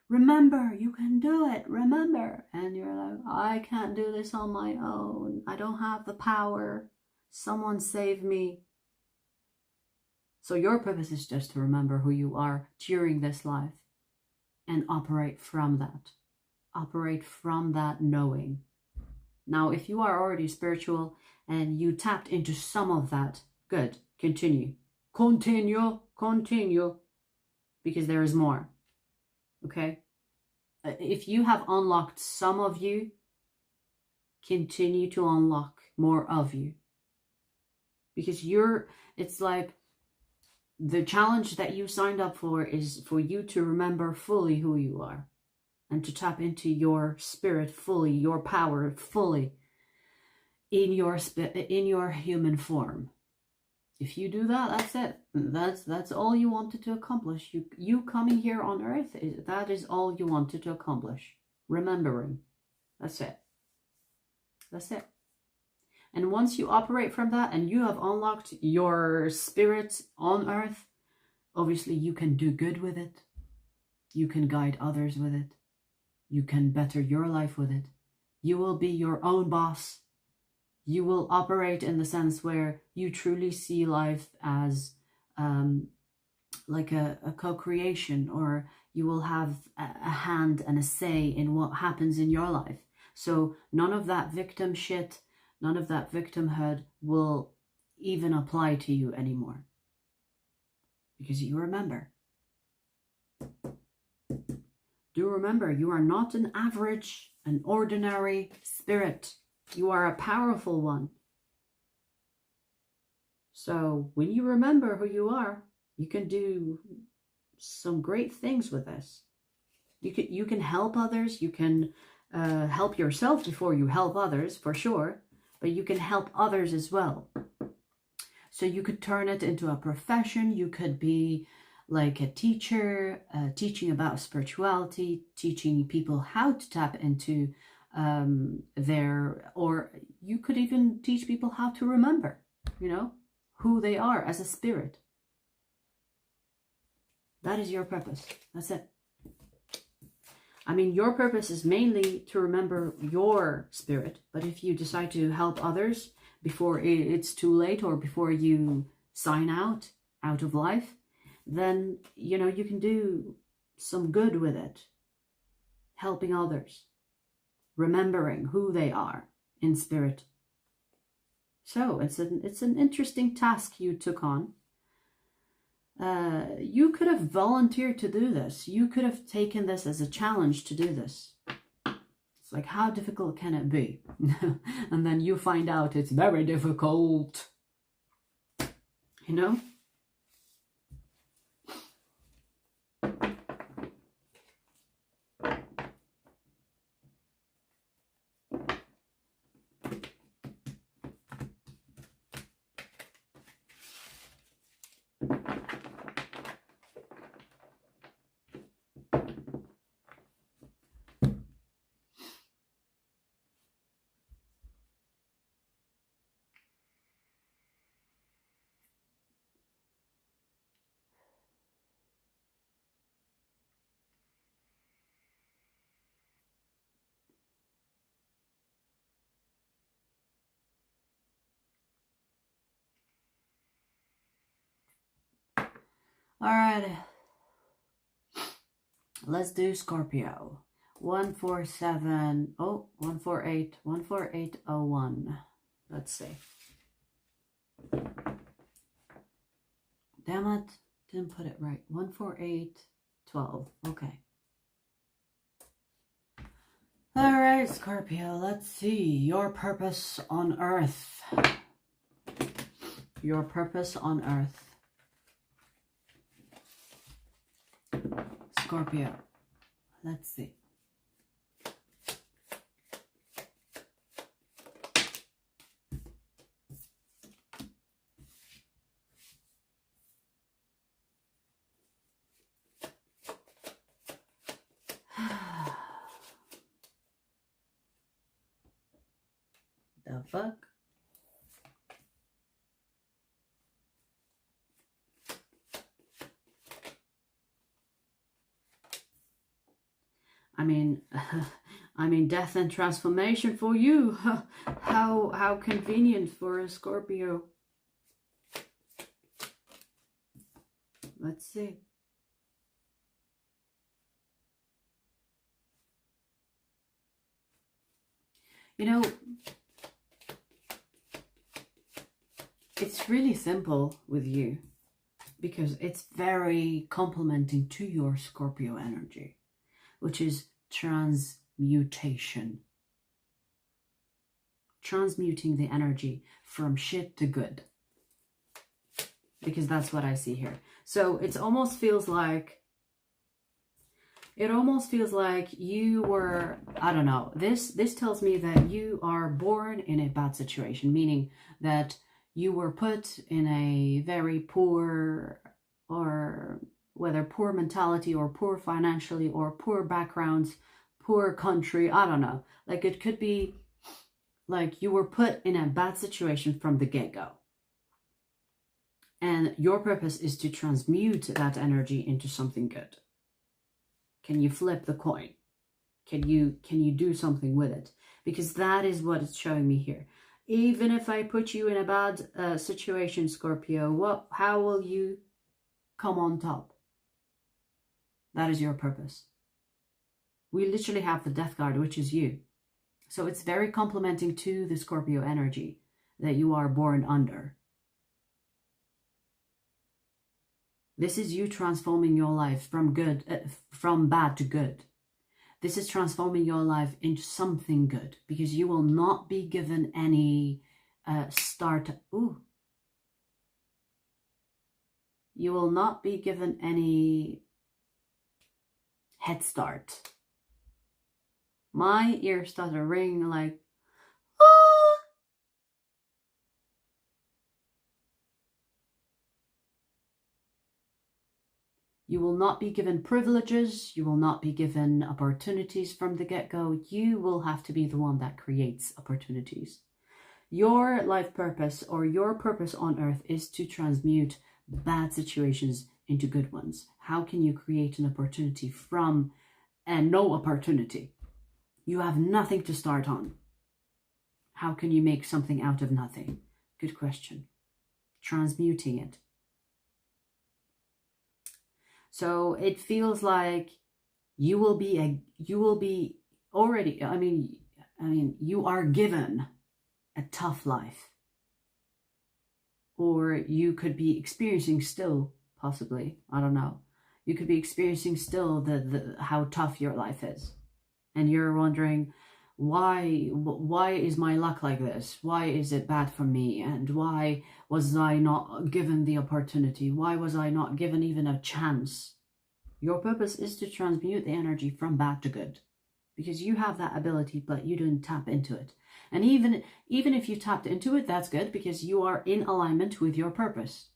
Remember, you can do it. Remember. And you're like, I can't do this on my own. I don't have the power. Someone save me. So your purpose is just to remember who you are during this life and operate from that. Operate from that knowing. Now, if you are already spiritual and you tapped into some of that, good. Continue. Continue. Because there is more. Okay? If you have unlocked some of you, continue to unlock more of you. Because it's like, the challenge that you signed up for is for you to remember fully who you are and to tap into your spirit fully, your power fully in your human form. If you do that, that's it. That's all you wanted to accomplish. You coming here on Earth, that is all you wanted to accomplish. Remembering. That's it. That's it. And once you operate from that and you have unlocked your spirit on Earth, obviously you can do good with it. You can guide others with it. You can better your life with it. You will be your own boss. You will operate in the sense where you truly see life as like a co-creation, or you will have a hand and a say in what happens in your life. So none of that victim shit, none of that victimhood will even apply to you anymore. Because you remember. Do remember, you are not an average, an ordinary spirit. You are a powerful one. So when you remember who you are, you can do some great things with this. You can help others. You can help yourself before you help others, for sure. But you can help others as well. So you could turn it into a profession. You could be like a teacher, teaching about spirituality, teaching people how to tap into or you could even teach people how to remember, you know, who they are as a spirit. That is your purpose. That's it. I mean, your purpose is mainly to remember your spirit, but if you decide to help others before it's too late or before you sign out of life, then, you know, you can do some good with it, helping others, remembering who they are in spirit. So it's an interesting task you took on. You could have volunteered to do this. You could have taken this as a challenge to do this. It's like, how difficult can it be? And then you find out it's very difficult. You know? All right, let's do Scorpio. 147, 148, 14801. Let's see. Damn it, didn't put it right. 14812. Okay. All right, Scorpio, let's see. Your purpose on Earth. Your purpose on Earth. Scorpio, let's see. The fuck? I mean, death and transformation for you. How convenient for a Scorpio. Let's see. You know, it's really simple with you because it's very complementing to your Scorpio energy, which is transmutation. Transmuting the energy from shit to good. because that's what I see here. So it almost feels like you were, I don't know, this tells me that you are born in a bad situation, meaning that you were put in a very poor, or whether poor mentality or poor financially or poor backgrounds, poor country, I don't know. Like it could be like you were put in a bad situation from the get-go. And your purpose is to transmute that energy into something good. Can you flip the coin? Can you do something with it? Because that is what it's showing me here. Even if I put you in a bad situation, Scorpio, how will you come on top? That is your purpose. We literally have the death card, which is you. So it's very complementing to the Scorpio energy that you are born under. This is you transforming your life from bad to good. This is transforming your life into something good, because you will not be given any you will not be given any head start. My ears started ringing like, ah! You will not be given privileges. You will not be given opportunities from the get-go. You will have to be the one that creates opportunities. Your life purpose, or your purpose on earth, is to transmute bad situations into good ones. How can you create an opportunity from no opportunity? You have nothing to start on. How can you make something out of nothing? Good question. Transmuting it. So it feels like you will be already, I mean, you are given a tough life. Or you could be experiencing still, possibly, I don't know. You could be experiencing still how tough your life is. And you're wondering, why is my luck like this? Why is it bad for me? And why was I not given the opportunity? Why was I not given even a chance? Your purpose is to transmute the energy from bad to good, because you have that ability, but you didn't tap into it. And even if you tapped into it, that's good, because you are in alignment with your purpose,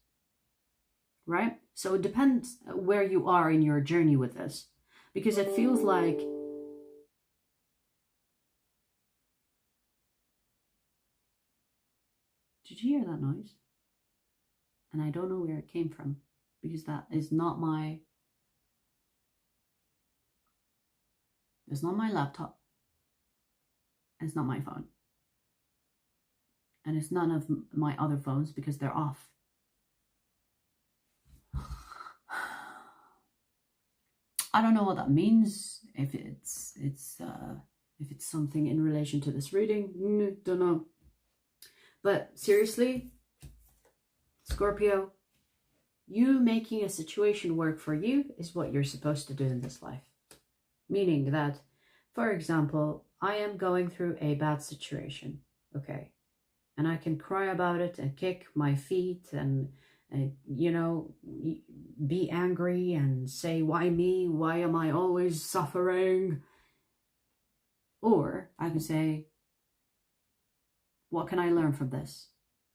right? So it depends where you are in your journey with this, because it feels like did you hear that noise? And I don't know where it came from, because that is not my, it's not my laptop. It's not my phone. And it's none of my other phones, because they're off. I don't know what that means. If it's something in relation to this reading, don't know. But seriously, Scorpio, you making a situation work for you is what you're supposed to do in this life. Meaning that, for example, I am going through a bad situation, okay? And I can cry about it and kick my feet and you know, be angry and say, why me? Why am I always suffering? Or I can say, what can I learn from this?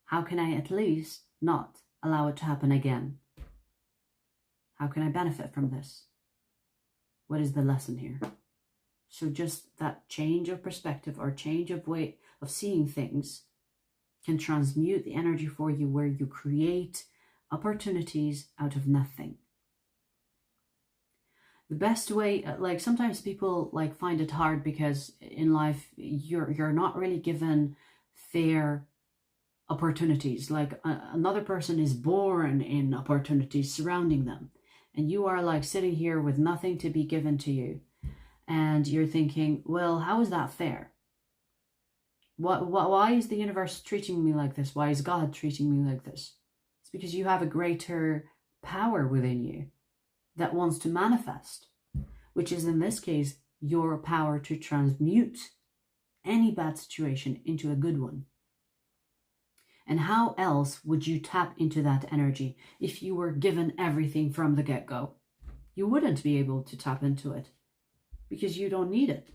How can I at least not allow it to happen again? How can I benefit from this? What is the lesson here? So just that change of perspective, or change of way of seeing things, can transmute the energy for you, where you create opportunities out of nothing. The best way, like sometimes people like find it hard because in life you're not really given fair opportunities. Like another person is born in opportunities surrounding them, and you are like sitting here with nothing to be given to you, and you're thinking, well, how is that fair? Why is the universe treating me like this? Why is God treating me like this? It's because you have a greater power within you that wants to manifest, which is in this case your power to transmute any bad situation into a good one. And how else would you tap into that energy if you were given everything from the get-go? You wouldn't be able to tap into it because you don't need it.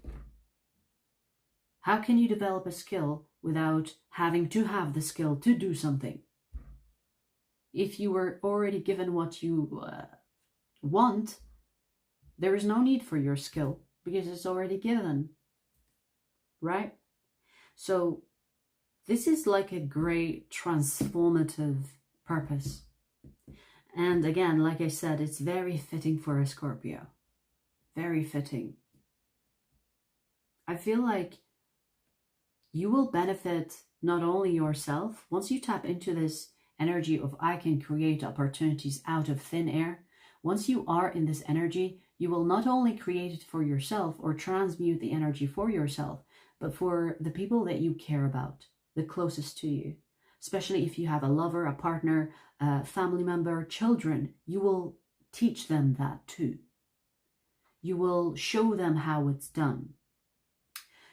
How can you develop a skill without having to have the skill to do something? If you were already given what you want, there is no need for your skill because it's already given, right? So this is like a great transformative purpose. And again, like I said, it's very fitting for a Scorpio. Very fitting. I feel like you will benefit not only yourself, once you tap into this energy of I can create opportunities out of thin air. Once you are in this energy, you will not only create it for yourself or transmute the energy for yourself, but for the people that you care about, the closest to you. Especially if you have a lover, a partner, a family member, children, you will teach them that too. You will show them how it's done.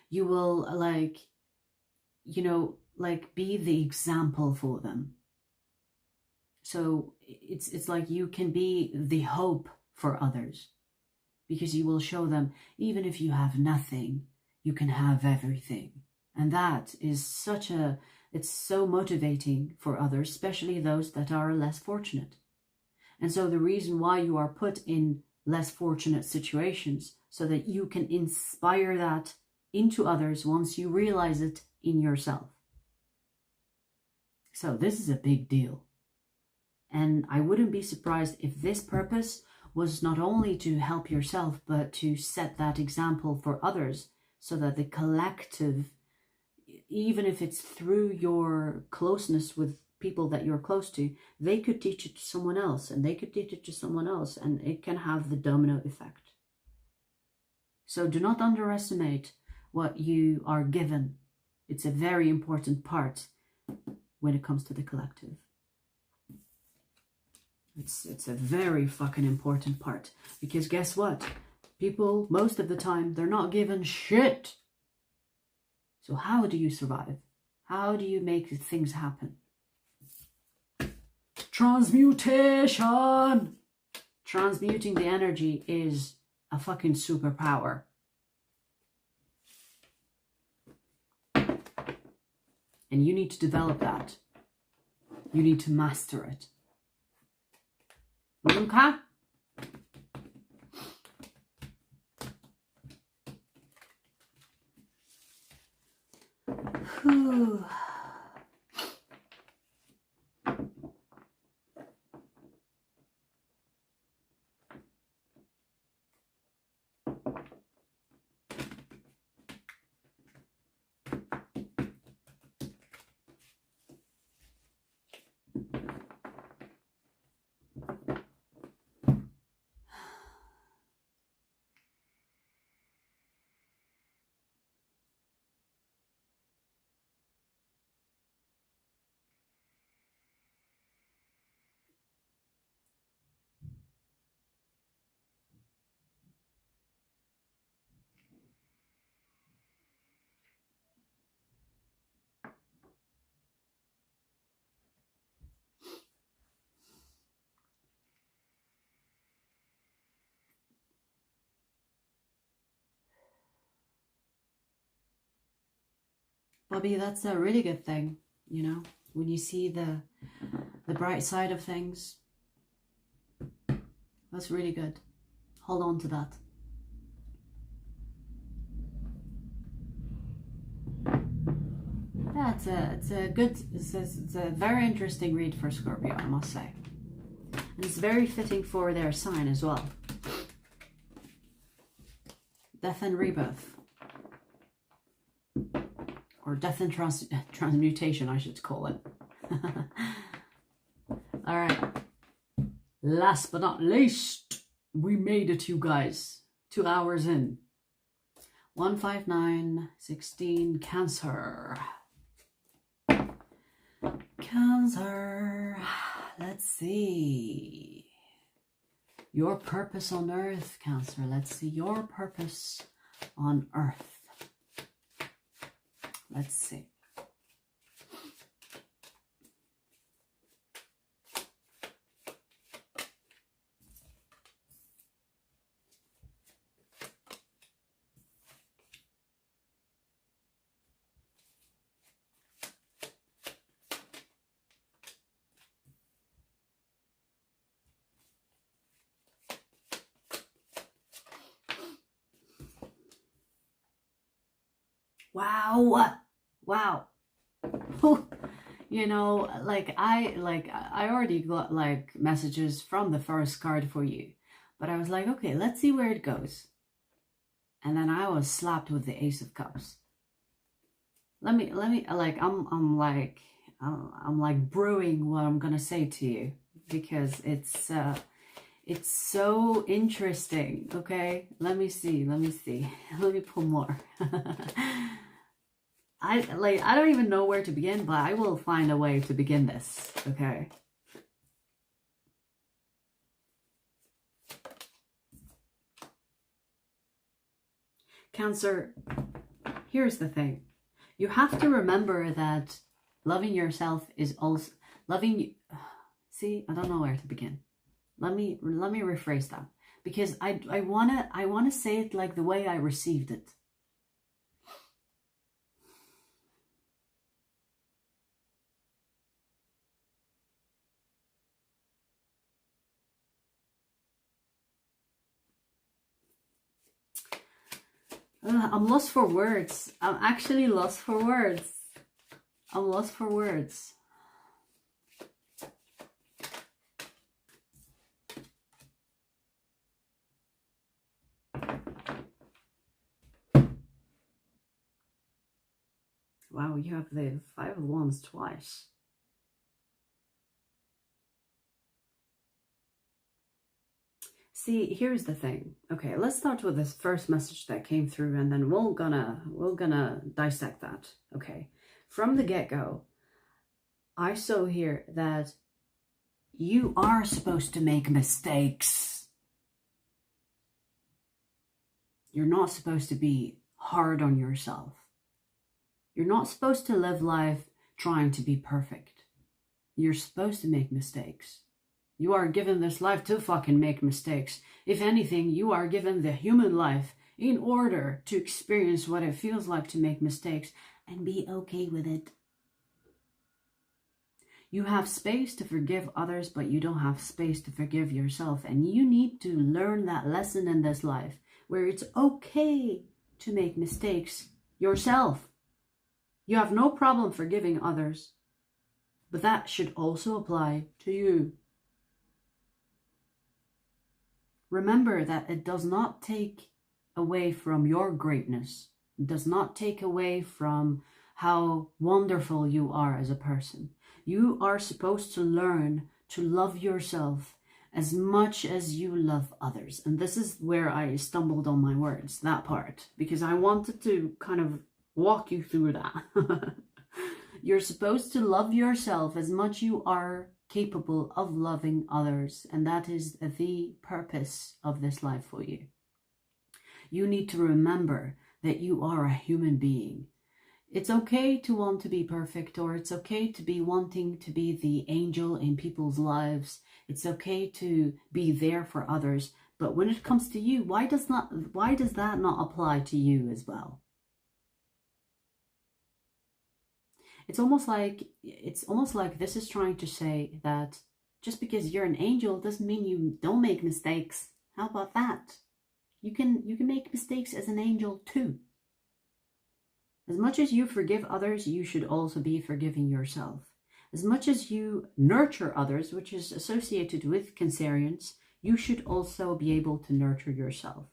You will be the example for them. So it's like you can be the hope for others because you will show them, even if you have nothing, you can have everything. And that is it's so motivating for others, especially those that are less fortunate. And so the reason why you are put in less fortunate situations, so that you can inspire that into others once you realize it in yourself. So this is a big deal. And I wouldn't be surprised if this purpose was not only to help yourself, but to set that example for others, so that the collective, even if it's through your closeness with people that you're close to, they could teach it to someone else, and they could teach it to someone else, and it can have the domino effect. So do not underestimate what you are given. It's a very important part when it comes to the collective. It's a very fucking important part, because guess what? People, most of the time, they're not given shit. So how do you survive? How do you make things happen? Transmutation! Transmuting the energy is a fucking superpower. And you need to develop that. You need to master it. Okay? Whew. Bobby, that's a really good thing, you know, when you see the bright side of things. That's really good. Hold on to that. Yeah, it's a very interesting read for Scorpio, I must say. And it's very fitting for their sign as well. Death and rebirth. Or death and transmutation, I should call it. All right. Last but not least, we made it, you guys. 2 hours in. 15916 Cancer. Cancer. Let's see. Your purpose on Earth, Cancer. Let's see your purpose on Earth. Let's see. Wow. Wow. You know, like I already got like messages from the first card for you, but I was like, okay, let's see where it goes. And then I was slapped with the Ace of Cups. Let me like I'm like brewing what I'm gonna say to you, because it's so interesting. Okay, let me see. Let me pull more. I don't even know where to begin, but I will find a way to begin this. Okay. Cancer, here's the thing. You have to remember that loving yourself is also loving. See, I don't know where to begin. Let me rephrase that, because I wanna say it like the way I received it. I'm lost for words. I'm actually lost for words. I'm lost for words. Wow, you have the Five of Wands twice. See, here's the thing. Okay, let's start with this first message that came through, and then we're gonna dissect that. Okay, from the get-go, I saw here that you are supposed to make mistakes. You're not supposed to be hard on yourself. You're not supposed to live life trying to be perfect. You're supposed to make mistakes. You are given this life to fucking make mistakes. If anything, you are given the human life in order to experience what it feels like to make mistakes and be okay with it. You have space to forgive others, but you don't have space to forgive yourself. And you need to learn that lesson in this life, where it's okay to make mistakes yourself. You have no problem forgiving others, but that should also apply to you. Remember that it does not take away from your greatness. It does not take away from how wonderful you are as a person. You are supposed to learn to love yourself as much as you love others. And this is where I stumbled on my words, that part, because I wanted to kind of walk you through that. You're supposed to love yourself as much you are capable of loving others, and that is the purpose of this life for you. You need to remember that you are a human being. It's okay to want to be perfect, or it's okay to be wanting to be the angel in people's lives. It's okay to be there for others, but when it comes to you, why does that not apply to you as well? It's almost like this is trying to say that just because you're an angel doesn't mean you don't make mistakes. How about that? You can make mistakes as an angel too. As much as you forgive others, you should also be forgiving yourself. As much as you nurture others, which is associated with Cancerians, you should also be able to nurture yourself.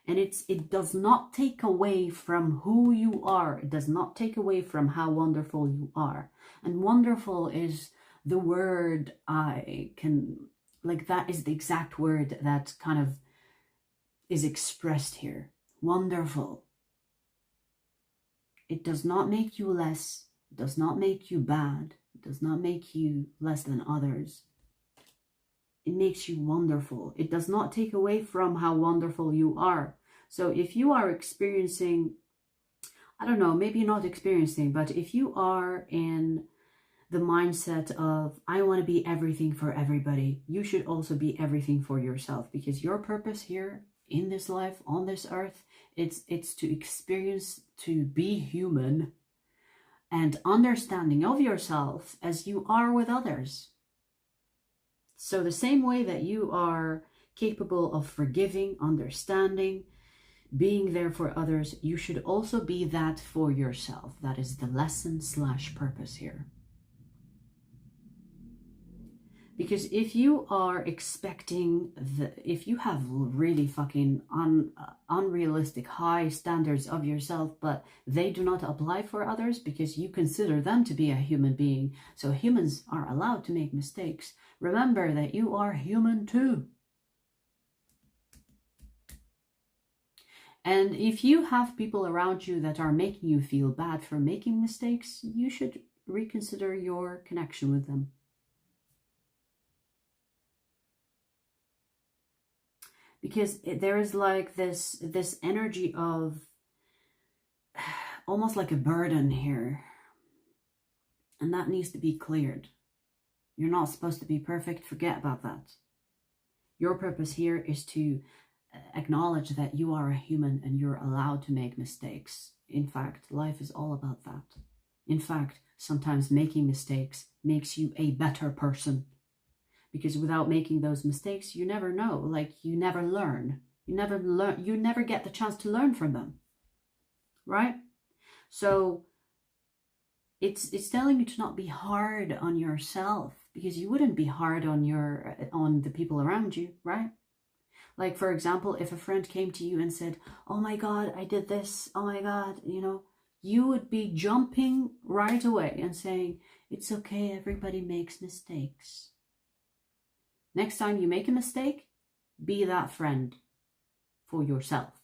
And it does not take away from who you are. It does not take away from how wonderful you are. And wonderful is the word I can, like, that is the exact word that kind of is expressed here. Wonderful. It does not make you less. It does not make you bad. It does not make you less than others. It makes you wonderful. It does not take away from how wonderful you are. So if you are experiencing, I don't know, maybe not experiencing, but if you are in the mindset of, I want to be everything for everybody, you should also be everything for yourself, because your purpose here in this life, on this earth, it's to experience, to be human and understanding of yourself as you are with others. So the same way that you are capable of forgiving, understanding, being there for others, you should also be that for yourself. That is the lesson / purpose here. Because if you are expecting, if you have really fucking unrealistic high standards of yourself, but they do not apply for others because you consider them to be a human being, so humans are allowed to make mistakes. Remember that you are human too. And if you have people around you that are making you feel bad for making mistakes, you should reconsider your connection with them. Because there is like this energy of almost like a burden here. And that needs to be cleared. You're not supposed to be perfect. Forget about that. Your purpose here is to acknowledge that you are a human and you're allowed to make mistakes. In fact, life is all about that. In fact, sometimes making mistakes makes you a better person. Because without making those mistakes, you never know. Like, you never learn. You never get the chance to learn from them. Right? So it's telling you to not be hard on yourself, because you wouldn't be hard on the people around you, right? Like, for example, if a friend came to you and said, "Oh my God, I did this. Oh my God," you would be jumping right away and saying, "It's okay, everybody makes mistakes." Next time you make a mistake, be that friend for yourself.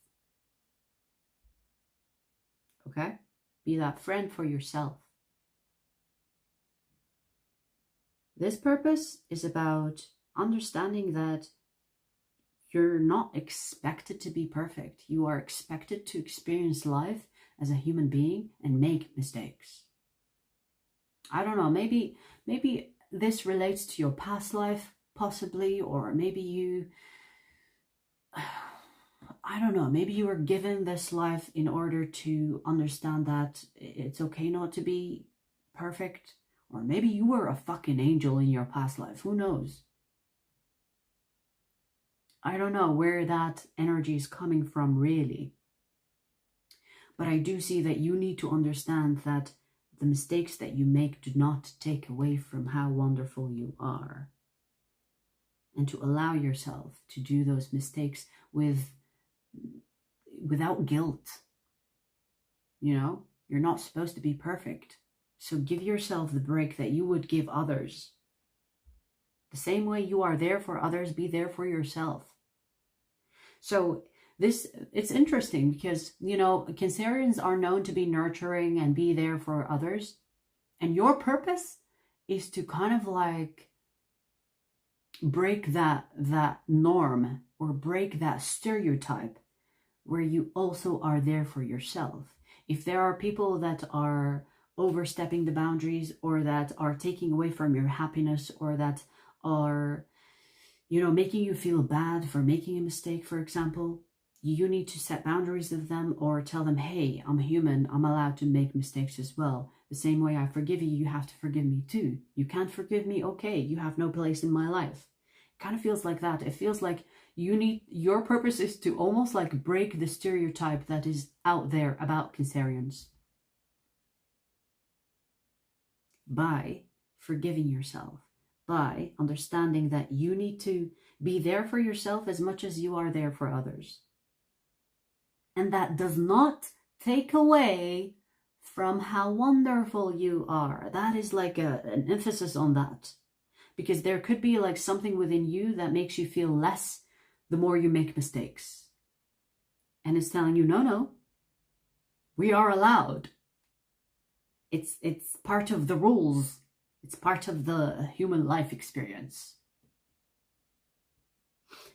Okay? Be that friend for yourself. This purpose is about understanding that you're not expected to be perfect. You are expected to experience life as a human being and make mistakes. I don't know, maybe this relates to your past life, possibly, or maybe I don't know, maybe you were given this life in order to understand that it's okay not to be perfect, or maybe you were a fucking angel in your past life, who knows? I don't know where that energy is coming from really, but I do see that you need to understand that the mistakes that you make do not take away from how wonderful you are. And to allow yourself to do those mistakes without guilt. You're not supposed to be perfect. So give yourself the break that you would give others. The same way you are there for others, be there for yourself. So it's interesting because, Cancerians are known to be nurturing and be there for others. And your purpose is to kind of like break that norm, or break that stereotype where you also are there for yourself. If there are people that are overstepping the boundaries, or that are taking away from your happiness, or that are, making you feel bad for making a mistake, for example, you need to set boundaries with them, or tell them, "Hey, I'm human. I'm allowed to make mistakes as well. The same way I forgive you, you have to forgive me too. You can't forgive me? Okay, you have no place in my life." It kind of feels like that. It feels like your purpose is to almost like break the stereotype that is out there about Cancerians. By forgiving yourself, by understanding that you need to be there for yourself as much as you are there for others. And that does not take away from how wonderful you are. That is like an emphasis on that. Because there could be like something within you that makes you feel less the more you make mistakes. And it's telling you, no, we are allowed. It's part of the rules. It's part of the human life experience.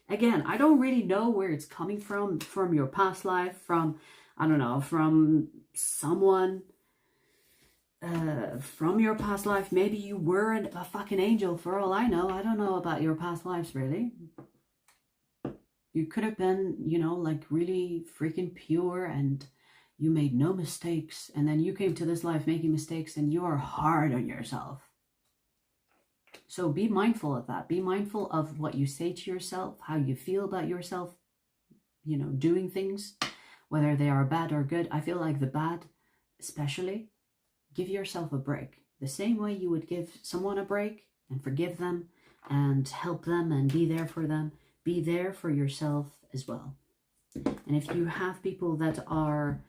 Again, I don't really know where it's coming from your past life, from someone, from your past life. Maybe you were a fucking angel for all I know. I don't know about your past lives, really. You could have been, like really freaking pure and you made no mistakes. And then you came to this life making mistakes and you are hard on yourself. So be mindful of that. Be mindful of what you say to yourself, how you feel about yourself, doing things. whether they are bad or good. I feel like the bad, especially, give yourself a break. The same way you would give someone a break and forgive them and help them and be there for them, be there for yourself as well. And if you have people that are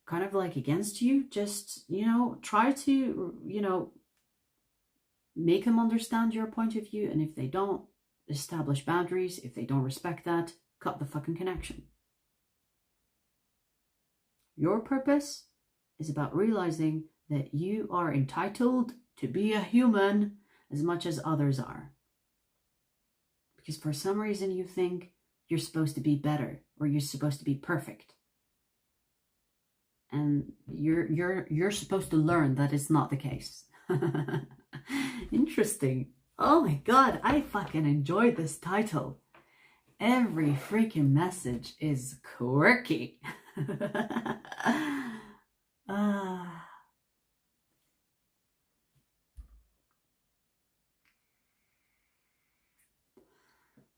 kind of like against you, just, you know, try to, you know, make them understand your point of view. And if they don't, establish boundaries. If they don't respect that, cut the fucking connection. Your purpose is about realizing that you are entitled to be a human as much as others are. Because for some reason you think you're supposed to be better or you're supposed to be perfect. And you're supposed to learn that it's not the case. Interesting. Oh my god, I fucking enjoyed this title. Every freaking message is quirky.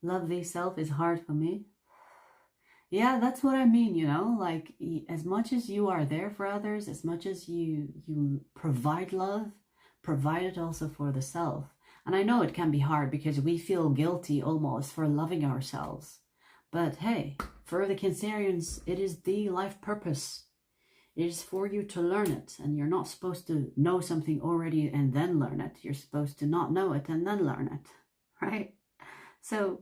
Love thyself is hard for me. Yeah, that's what I mean, you know, like as much as you are there for others, as much as you provide love, provide it also for the self. And I know it can be hard because we feel guilty almost for loving ourselves. But hey, for the Cancerians, it is the life purpose. It is for you to learn it. And you're not supposed to know something already and then learn it. You're supposed to not know it and then learn it. Right? So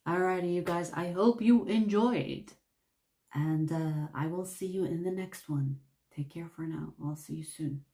alrighty, you guys, I hope you enjoyed. And I will see you in the next one. Take care for now. I'll see you soon.